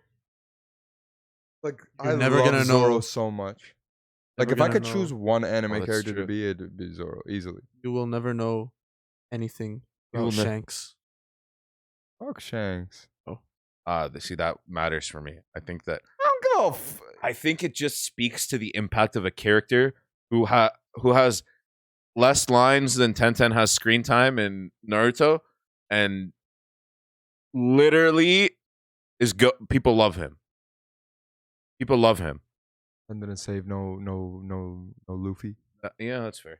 Like You're I never love gonna know. Zoro so much. Like Never if I gonna could know. choose one anime that's character true. to be, it'd be Zoro easily. You will never know anything You will about ne- Shanks. Fuck Shanks. see, that matters for me. I think that I don't give a I think it just speaks to the impact of a character who has less lines than Tenten has screen time in Naruto, and literally people love him. People love him. And didn't save no Luffy. Yeah, that's fair.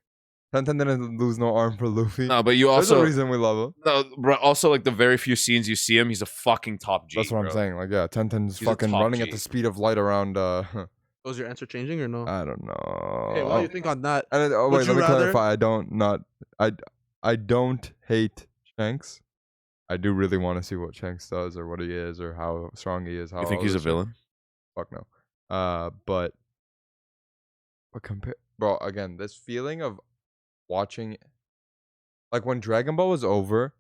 Tenten didn't lose no arm for Luffy. No, but you There's a also reason we love him. no, bro, also like the very few scenes you see him, he's a fucking top G. That's what I'm bro. saying. Like, yeah, Tenten's He's a fucking top running G. at the speed of light around. Was your answer changing or no? I don't know. Okay, while you think on that, And would wait, you let me rather- clarify. I don't hate Shanks. I do really want to see what Shanks does or what he is or how strong he is. How You think all he's a this shit. villain? Fuck no. But compare, bro. Again, this feeling of watching, like when Dragon Ball was over,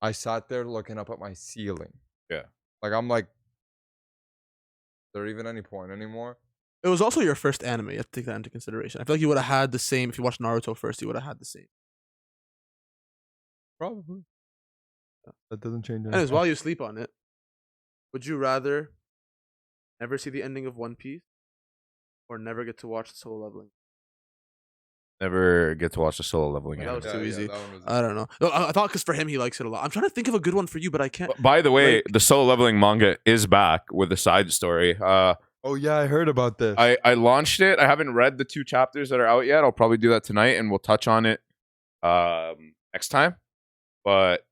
I sat there looking up at my ceiling. Yeah. Like I'm like, is there even any point anymore? it was also your first anime. You have to take that into consideration. I feel like you would have had the same if you watched Naruto first. You would have had the same. Probably. That doesn't change anything. Anyways, while you sleep on it, would you rather never see the ending of One Piece or never get to watch Solo Leveling? Never get to watch the solo leveling. That was anime. too easy. that one was I don't know. No, I thought because for him he likes it a lot. I'm trying to think of a good one for you, but I can't. By the way, Like- the solo leveling manga is back with a side story. Oh yeah, I heard about this. I launched it. I haven't read the 2 chapters that are out yet. I'll probably do that tonight, and we'll touch on it next time. But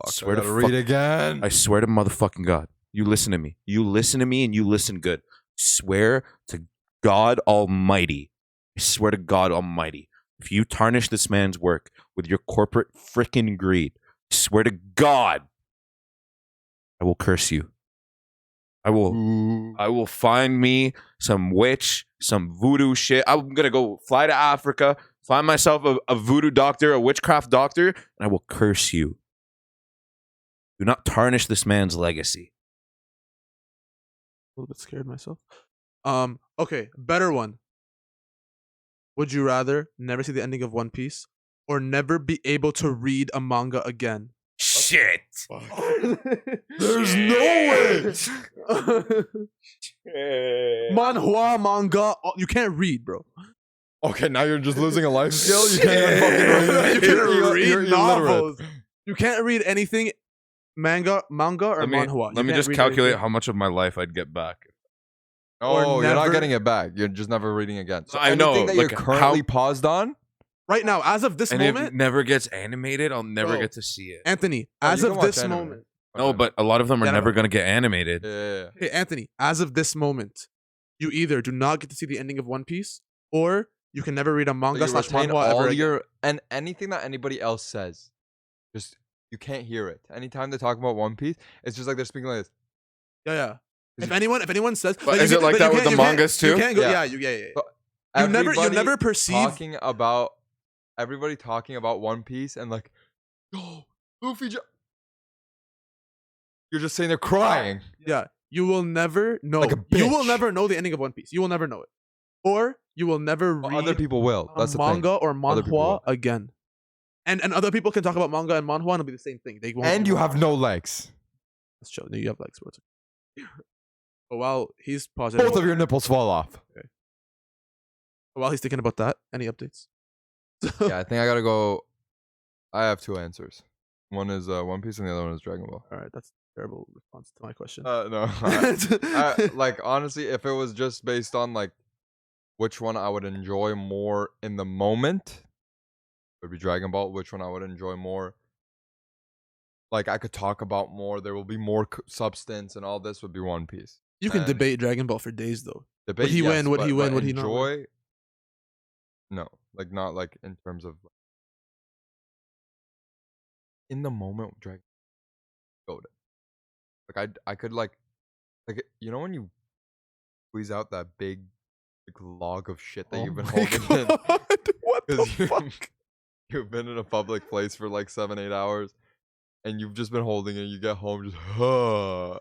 Fuck, swear I to gotta read fuck- again. I swear to motherfucking God, you listen to me. You listen to me, and you listen good. Swear to God Almighty. I swear to God Almighty. If you tarnish this man's work with your corporate freaking greed, I swear to God, I will curse you. I will find me some witch, some voodoo shit. I'm gonna go fly to Africa, find myself a voodoo doctor, a witchcraft doctor, and I will curse you. Do not tarnish this man's legacy. A little bit scared myself. Okay, better one. Would you rather never see the ending of One Piece or never be able to read a manga again? Shit. There's no way. Manhwa manga, you can't read, bro. Okay, now you're just losing a life skill. You can't even fucking read. You can't You're read illiterate. novels. You can't read anything, manga or manhwa. Let me just calculate how much of my life I'd get back. Oh, you're not never- getting it back. You're just never reading again. So I know, anything that like, you're currently paused on. right now, as of this And moment, if it never gets animated, I'll never Bro. get to see it. Anthony, Oh, as you can of watch this anime. moment, No, but a lot of them are Yeah, never no. going to get animated. Yeah. hey Anthony, as of this moment, you either do not get to see the ending of One Piece, or you can never read a So manga you slash retain manhwa ever all again. your and anything that anybody else says, just you can't hear it. Anytime they talk about One Piece, it's just like they're speaking like this. Yeah. Is If it- anyone says, But is it like that with the mangas too? You can't go. Yeah. Yeah. So You never everybody perceive. talking about everybody talking about One Piece and like, oh, Luffy. You're just sitting there crying. Yeah, you will never know. Like a You will bitch. never know the ending of One Piece. You will never know it, or you will never But read other people will. a That's the manga or Other people manhwa will. again. And other people can talk about manga and manhwa and it'll be the same thing. They won't. thing. And you have no legs. Let's show. You have like sports. But while he's pausing, Both of your nipples fall off. while he's thinking about that, any updates? Yeah, I think I gotta go. I have 2 answers. One is One Piece and the other one is Dragon Ball. All right, that's a terrible response to my question. No. Like honestly, if it was just based on like which one I would enjoy more in the moment, it would be Dragon Ball. Which one I would enjoy more, like I could talk about more. There will be more substance, and all this would be One Piece. You can and- debate Dragon Ball for days, though. Debate, he yes, win? Would he but win? Would he not win? enjoy? No, like not like in terms of in the moment. Dragon go to like I could like you know when you squeeze out that big like, log of shit that you've been holding in What the 'cause fuck? you've been in a public place for like 7-8 hours and you've just been holding it. You get home just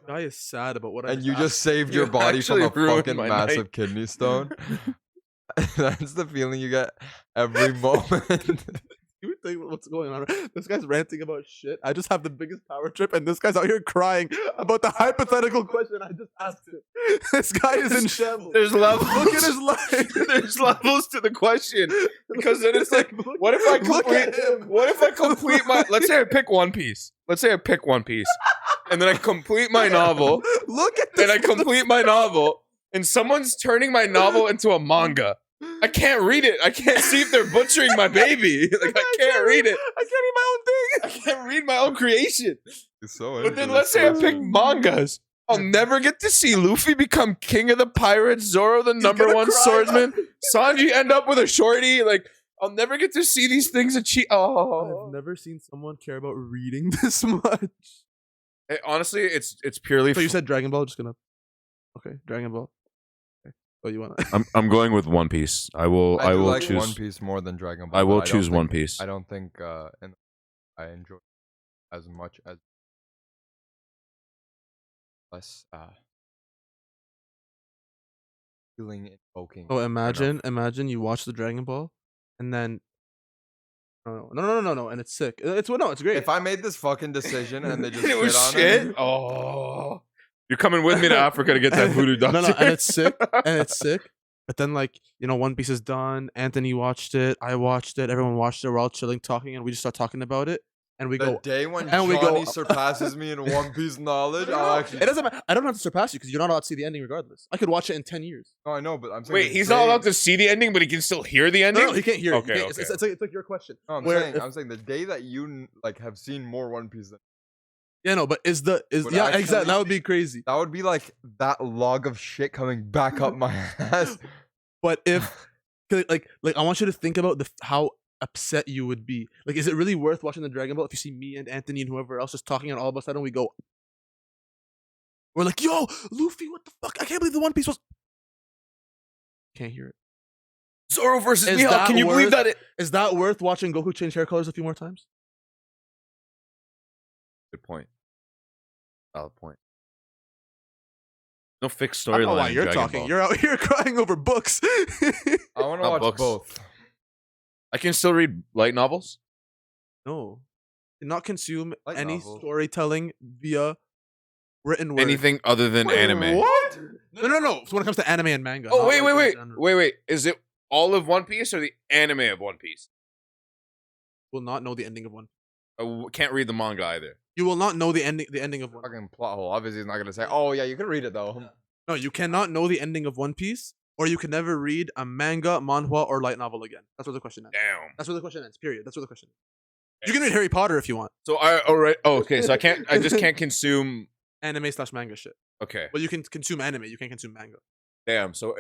Guy is sad about what I and you just asked. saved You your body from actually a ruined fucking my massive night. kidney stone. That's the feeling you get every moment. You would think what's going on. This guy's ranting about shit. I just have the biggest power trip, and this guy's out here crying about the hypothetical question I just asked him. This guy is in shambles. There's levels. Look at his life. There's levels to the question because then it's like, Look- what if I look at complete? him. What if I complete my? Let's say I pick One Piece. Let's say I pick One Piece, and then I complete my novel, Look at this. and I complete my novel, and someone's turning my novel into a manga. I can't read it. I can't see if they're butchering my baby. Like I can't read it. I can't read my own thing. I can't read my own creation. It's so But then into let's this say I question. pick mangas. I'll never get to see Luffy become king of the pirates, Zoro the number gonna one cry. swordsman, Sanji end up with a shorty. Like I'll never get to see these things achieve. Oh, I've never seen someone care about reading this much. honestly, it's purely. So you said Dragon Ball. Just gonna. Okay, Dragon Ball. Okay. Oh, you wanna? I'm going with One Piece. I I will do like choose One Piece more than Dragon Ball. I will but choose don't One think- Piece. I don't think and I enjoy it as much as less feeling invoking. Oh, imagine you watch the Dragon Ball, and then. No, and it's sick. It's great. If I made this fucking decision and they just it was shit on shit. it, Oh, you're coming with me to Africa to get that voodoo doctor. No, and it's sick, But then, like, One Piece is done. Anthony watched it. I watched it. Everyone watched it. We're all chilling, talking, and we just start talking about it. And we the go. day when and we Johnny go- surpasses me in One Piece knowledge, I'll actually. It doesn't matter. I don't have to surpass you because you're not allowed to see the ending regardless. I could watch it in 10 years. No, I know, but I'm saying. Wait, the he's not day- allowed to see the ending, but he can still hear the ending. No, he can't hear it. Okay, He can't- okay. It's like your question. No, I'm Where saying, if- I'm saying the day that you like have seen more One Piece than Yeah, no, but Would yeah, actually exactly. That would be crazy. that would be like that log of shit coming back up my ass. But if, 'cause, like, I want you to think about how upset you would be. Like, is it really worth watching the Dragon Ball if you see me and Anthony and whoever else just talking, and all of a sudden we're like, yo, Luffy, what the fuck? I can't believe the One Piece was. Can't hear it. Zoro versus Is Mihawk. that Can you believe worth- that? Is that worth watching Goku change hair colors a few more times? Good point. Valid point. No fixed I don't know storyline. why in you're Dragon talking. Ball. You're out here crying over books. I want to Not watch books. both. I can still read light novels. No. Do not consume Light any novels. storytelling via written word. Anything other than anime. What? No. So when it comes to anime and manga. Oh not wait, like in wait. general. Is it all of One Piece or the anime of One Piece? Will not know the ending of one. I can't read the manga either. You will not know the ending of one. Fucking plot hole. Obviously, he's not gonna say, "Oh yeah, you can read it though." No, you cannot know the ending of One Piece, or you can never read a manga, manhwa, or light novel again. That's what the question ends. Damn. That's where the question ends. Period. That's where the question ends. You can read Harry Potter if you want. So I alright. Oh, okay. So I can't. I just can't consume. Anime/manga shit. Okay. Well, you can consume anime. You can't consume manga. Damn. So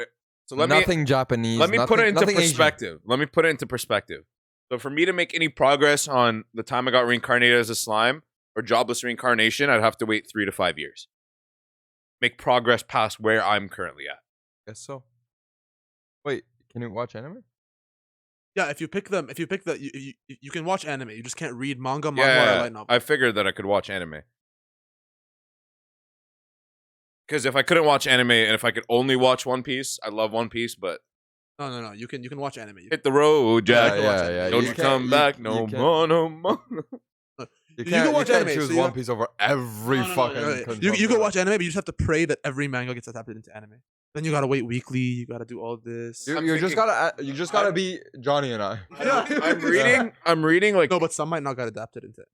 let me Nothing Japanese. let me put it into nothing Asian. perspective. Let me put it into perspective. So for me to make any progress on the time I got reincarnated as a slime or jobless reincarnation, I'd have to wait 3 to 5 years. Make progress past where I'm currently at. Guess so. Wait, can you watch anime? Yeah, if you pick you can watch anime. You just can't read manga, manhwa, or Yeah, light novel. I figured that I could watch anime. Because if I couldn't watch anime and if I could only watch One Piece, I love One Piece, but No. You can watch anime. hit the road, Jack. Yeah. Don't you can't- come you- back you no can't- more, no more. You can can't, watch you can't anime, choose so you One don't- Piece over every No, fucking. right. You consumption. can watch anime, but you just have to pray that every manga gets adapted into anime. Then you gotta wait weekly. You gotta do all this. You, I'm you just thinking- gotta. You just gotta be Johnny and I. I'm reading like No, but some might not get adapted into.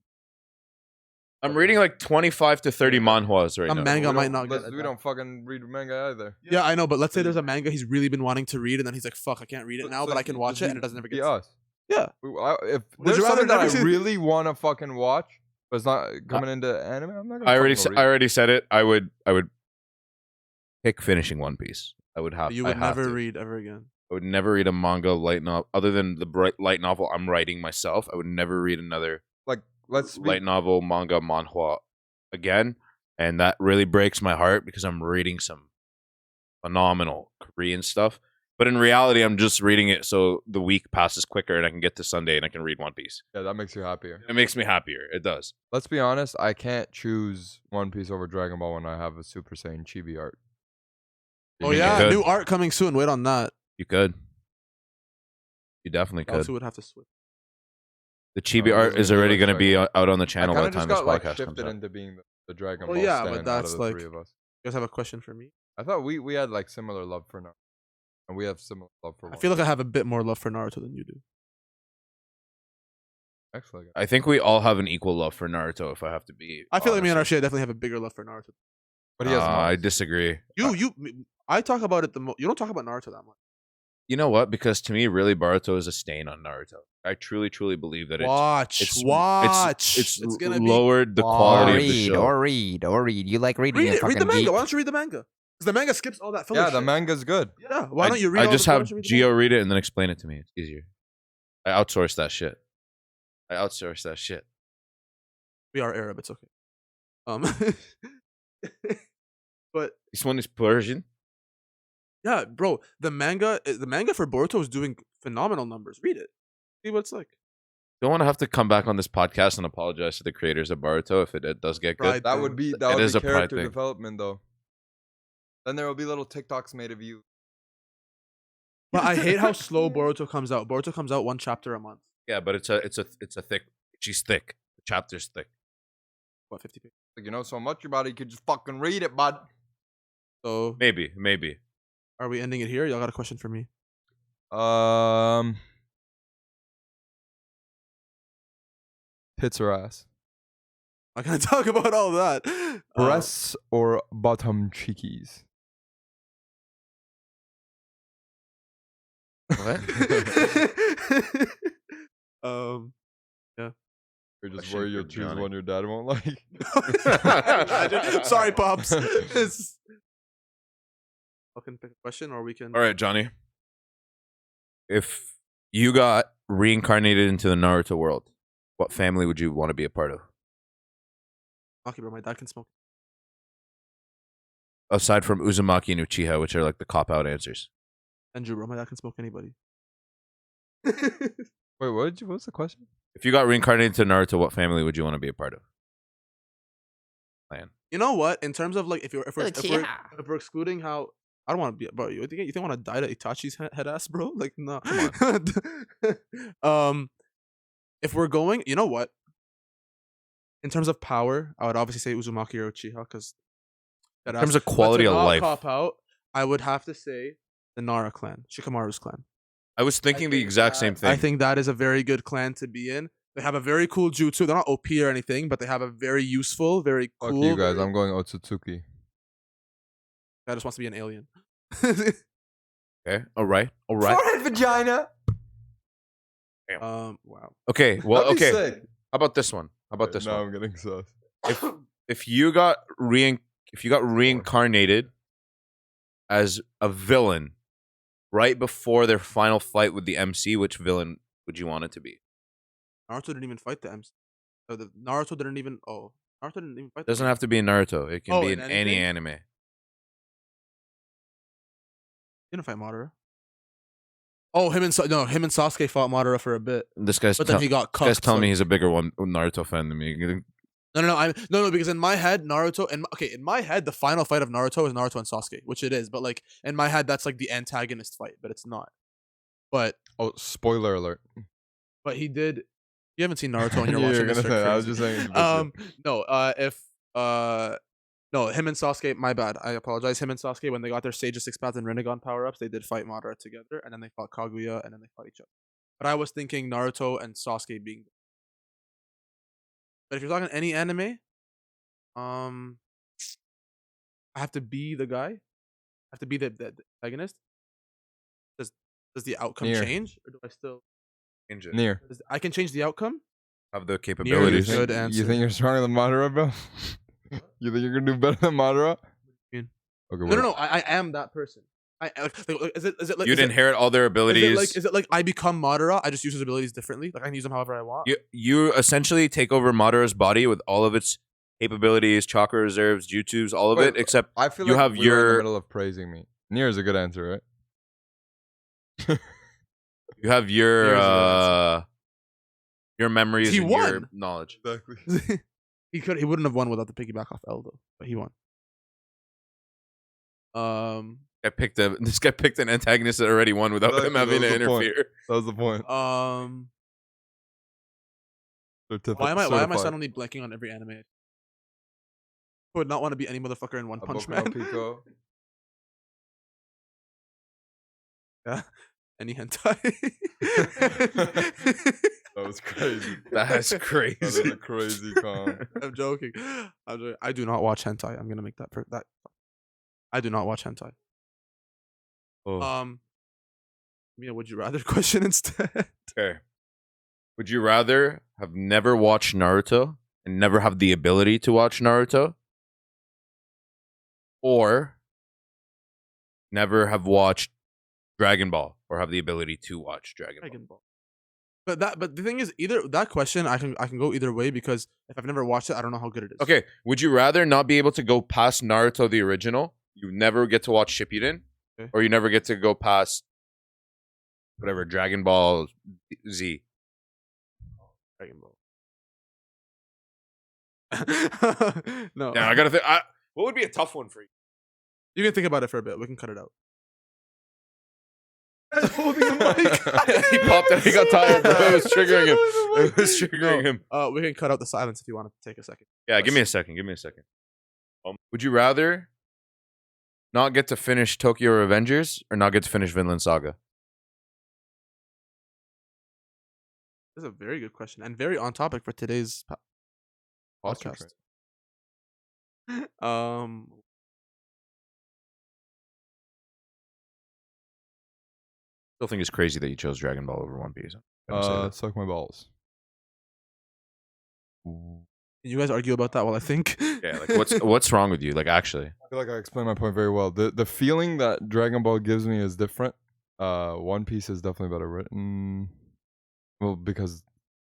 I'm reading like 25 to 30 manhwas right A now. manga We might don't- not get. let's- We don't fucking read manga either. Yeah, I know, but let's say there's a manga he's really been wanting to read, and then he's like, "Fuck, I can't read it now, So but I can just watch be- it," and it doesn't ever be get. us. Yeah. If Would there's you rather something that I never see- really want to fucking watch, but it's not coming into anime, I'm not gonna. I already fucking I read. already said it. I would pick finishing One Piece. I would have. You I would have never to. read ever again. I would never read a manga light novel other than the light novel I'm writing myself. I would never read another Like, let's light novel, manga, manhwa again, and that really breaks my heart because I'm reading some phenomenal Korean stuff. But in reality, I'm just reading it so the week passes quicker and I can get to Sunday and I can read One Piece. Yeah, that makes you happier. It makes me happier. It does. Let's be honest. I can't choose One Piece over Dragon Ball when I have a Super Saiyan Chibi art. Oh You yeah, could. new art coming soon. Wait on that. You could. You definitely could. Also would have to switch. The chibi it art doesn't is feel already like going to be Dragon out on the I channel by kind the of time just this got like podcast comes shifted out. into being the Dragon Well, Ball yeah, but stan out that's of the like- three of us. You guys have a question for me? I thought we had like similar love for Naruto, and we have similar love for. I feel like I have a bit more love for Naruto than you do. Actually, I think we all have an equal love for Naruto, if I have to be. I feel like me and honest. Arsheeya definitely have a bigger love for Naruto. but he has. I mods. disagree. I talk about it the most. You don't talk about Naruto that much. You know what? Because to me, really, Boruto is a stain on Naruto. I truly, truly believe that Watch. it's gonna be. lowered the quality of the read, show. or read. You like reading Read it, it. Read the fucking manga. geek. Why don't you read the manga? Because the manga skips all that filler. Yeah, the shit. manga's good. Yeah. Why don't you read? I all just the, why have don't you read the Gio manga? read it and then explain it to me. It's easier. I outsource that shit. We are Arab. It's okay. But This one is Persian. yeah, bro, the manga for Boruto is doing phenomenal numbers. Read it. See what it's like. Don't want to have to come back on this podcast and apologize to the creators of Boruto if it does get good. Pride. That would be It is a pride character thing. development though. Then there will be little TikToks made of you. But I hate how slow Boruto comes out. Boruto comes out one chapter a month. Yeah, but it's a thick. She's thick. The chapter's thick. What, 50 pages? Like, you know so much about it, you could just fucking read it, bud. So Maybe. are we ending it here? Y'all got a question for me? Tits or ass? I'm not gonna talk about all that. Breasts or bottom cheekies? What? Or just Question where you'll for choose Johnny. one your dad won't like? Sorry, pops. Fucking pick a question, or we can. All right, Johnny. If you got reincarnated into the Naruto world, what family would you want to be a part of? Okay, bro. My dad can smoke. Aside from Uzumaki and Uchiha, which are like the cop-out answers. Andrew, bro. My dad can smoke anybody. Wait, what was the question? If you got reincarnated into Naruto, what family would you want to be a part of? Clan. You know what? In terms of like, if we're Uchiha. if we're excluding how I don't want to be, bro. You think I want to die to Itachi's head ass, bro? Like, no. If we're going, you know what? In terms of power, I would obviously say Uzumaki or Uchiha because. In terms of quality of life. Cop out, I would have to say the Nara clan, Shikamaru's clan. I was thinking the think exact that- same thing. I think that is a very good clan to be in. They have a very cool jutsu. They're not OP or anything, but they have a very useful, very Fuck cool. you guys, I'm going Otsutsuki. Guy just wants to be an alien. Okay. All right. Forehead vagina. Wow. Okay. Well, That'd be okay. sick. How about this one? How about this now one? I'm getting sus. If you got reincarnated as a villain right before their final fight with the MC, which villain would you want it to be? Naruto didn't even fight the MC. Naruto didn't even. Oh, Naruto didn't even fight. Doesn't have to be in Naruto. It can Oh, be in in any anything? anime. He didn't fight Madara. Oh, him and Sasuke fought Madara for a bit, This guy's, but then he got this guy's cucked. telling me so- he's a bigger Naruto fan than me. No, because in my head, Naruto, in my head, the final fight of Naruto is Naruto and Sasuke, which it is, but like in my head, that's like the antagonist fight, but it's not. But Oh, spoiler alert. he did. You haven't seen Naruto and you're Yeah, watching you're this. gonna you're say, I was crazy. just saying. No, him and Sasuke, my bad. I apologize. Him and Sasuke, when they got their Sage of Six Paths and Rinnegan power-ups, they did fight Madara together, and then they fought Kaguya, and then they fought each other. But I was thinking Naruto and Sasuke being. But if you're talking any anime, I have to be the guy. I have to be the antagonist. Does the outcome Nier. change, or do I still? Near. I can change the outcome. Have the Nier capabilities. is good You answer. think you're stronger than Madara, bro? You think you're gonna do better than Madara? mean? Okay, No. I am that person. Is it like You'd inherit all their abilities. is it like I become Madara? I just use his abilities differently. Like I can use them however I want. You essentially take over Madara's body with all of its capabilities, chakra reserves, jutsus, all of Wait, it, except I feel you like have we were in the your middle of praising me. Nier is a good answer, right? you have Here's the your memories He and your won. knowledge. Exactly. He wouldn't have won without the piggyback off L though, but he won. This guy picked an antagonist that already won without him having to interfere. That was the point. Why am I suddenly blanking on every anime? I would not want to be any motherfucker in One Punch Man. Pico. Yeah, any hentai. That was crazy. That's crazy. That is a crazy comp. I'm joking. I do not watch hentai. I'm gonna make that that. I do not watch hentai. Oh. Would you rather question instead? Okay. Would you rather have never watched Naruto and never have the ability to watch Naruto? Or never have watched Dragon Ball or have the ability to watch Dragon Ball? But the thing is, either that question I can go either way because if I've never watched it, I don't know how good it is. Okay, would you rather not be able to go past Naruto the original? You never get to watch Shippuden, Okay. or you never get to go past whatever Dragon Ball Z. Dragon Ball. No. Yeah, I gotta think. What would be a tough one for you? You can think about it for a bit. We can cut it out. Holding the mic. He popped it. He got tired. Bro. It was triggering him. It was triggering him. We can cut out the silence if you want to take a second. Yeah, give me a second. Give me a second. Would you rather not get to finish Tokyo Revengers or not get to finish Vinland Saga? This is a very good question and very on topic for today's podcast. Still think it's crazy that you chose Dragon Ball over One Piece. Suck my balls. Can you guys argue about that while I think? Yeah, like what's wrong with you? Like actually, I feel like I explained my point very well. The feeling that Dragon Ball gives me is different. One Piece is definitely better written. Well, because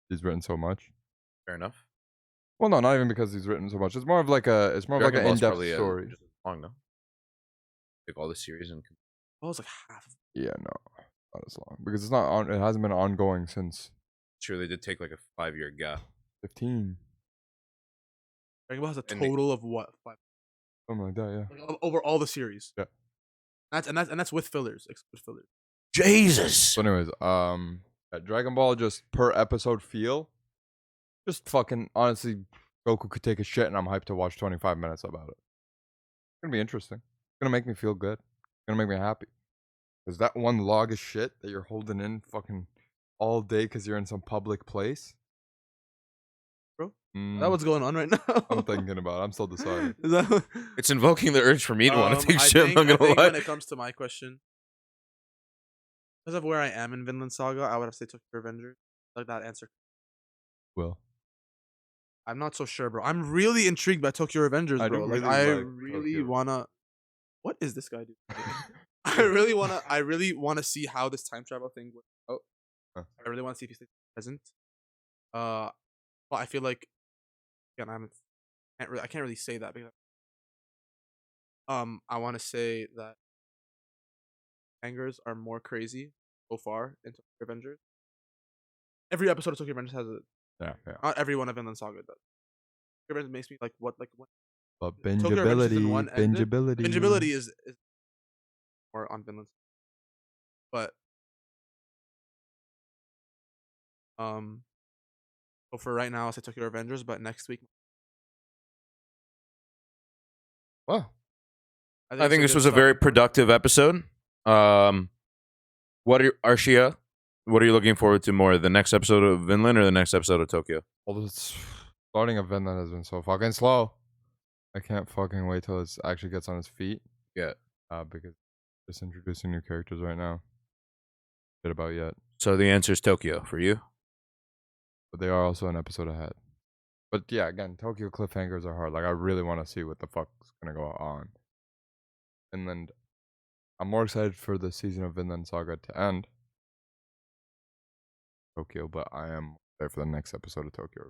he's written so much. fair enough. Well, no, not even because he's written so much. It's more of like an Ball's in-depth probably, story. just long, no? Take all the series and Oh, it's like half. Yeah, no, not as long because it's not on. It hasn't been ongoing since sure they did take like a 5-year gap. 15, Dragon Ball has a total of what? 5? something like that. Yeah. Like, over all the series. Yeah. That's with fillers. With fillers. Jesus. So, anyways, at Dragon Ball, just per episode feel, just fucking honestly, Goku could take a shit, and I'm hyped to watch 25 minutes about it. It's gonna be interesting. It's gonna make me feel good. It's gonna make me happy. Cause that one log of shit that you're holding in fucking all day because you're in some public place, bro. That's what's going on right now. I'm thinking about it. I'm still deciding. Is that It's invoking the urge for me to want to take shit. I I'm not gonna think lie. when it comes to my question, because of where I am in Vinland Saga, I would have to say Tokyo Revengers. Like that answer. Well, I'm not so sure, bro. I'm really intrigued by Tokyo Revengers, I bro. do Like really I like really Tokyo. wanna. What is this guy doing? I really wanna see how this time travel thing works out. Huh. I really want to see if he stays present. But I feel like again I can't really say that because I want to say that angers are more crazy so far in Tokyo Revengers. Every episode of Tokyo Revengers has a yeah. not every one of Vinland Saga does. Tokyo Revengers makes me like what. But Tokyo Revengers season bingeability, one ended. bingeability. Bingeability is more on Vinland. But so for right now I'll say Tokyo Revengers, but next week Wow. I think this was a very productive episode. What are Arsheeya? What are you looking forward to more? The next episode of Vinland or the next episode of Tokyo? Well, this starting of Vinland has been so fucking slow. I can't fucking wait till it actually gets on its feet. Yeah. Because just introducing new characters right now. Bit about yet. So the answer is Tokyo for you. But they are also an episode ahead. But yeah, again, Tokyo cliffhangers are hard. Like I really want to see what the fuck's gonna go on. Finland I'm more excited for the season of Vinland Saga to end. Tokyo, but I am there for the next episode of Tokyo.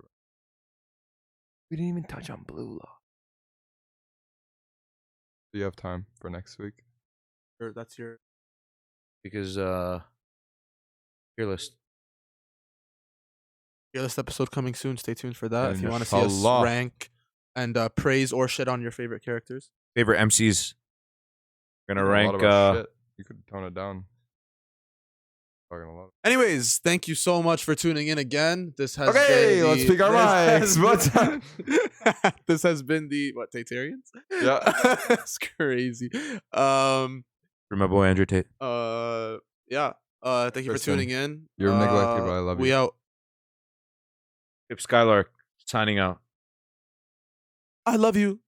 We didn't even touch on Blue Lock. Do you have time for next week? Or that's your Because your list. list episode coming soon. Stay tuned for that. If you want to see us Inshallah. rank and praise or shit on your favorite characters. Favorite MCs. Gonna A lot rank about shit. You could tone it down. Talking a lot. Anyways, thank you so much for tuning in again. This has Okay, been let's speak our mics. What's up? This has been the Tatarians? Yeah. That's crazy. for my boy Andrew Tate. Yeah. Thank you for Kristen, tuning in. you're neglected, but I love We you. out. Pip Skylark signing out. I love you.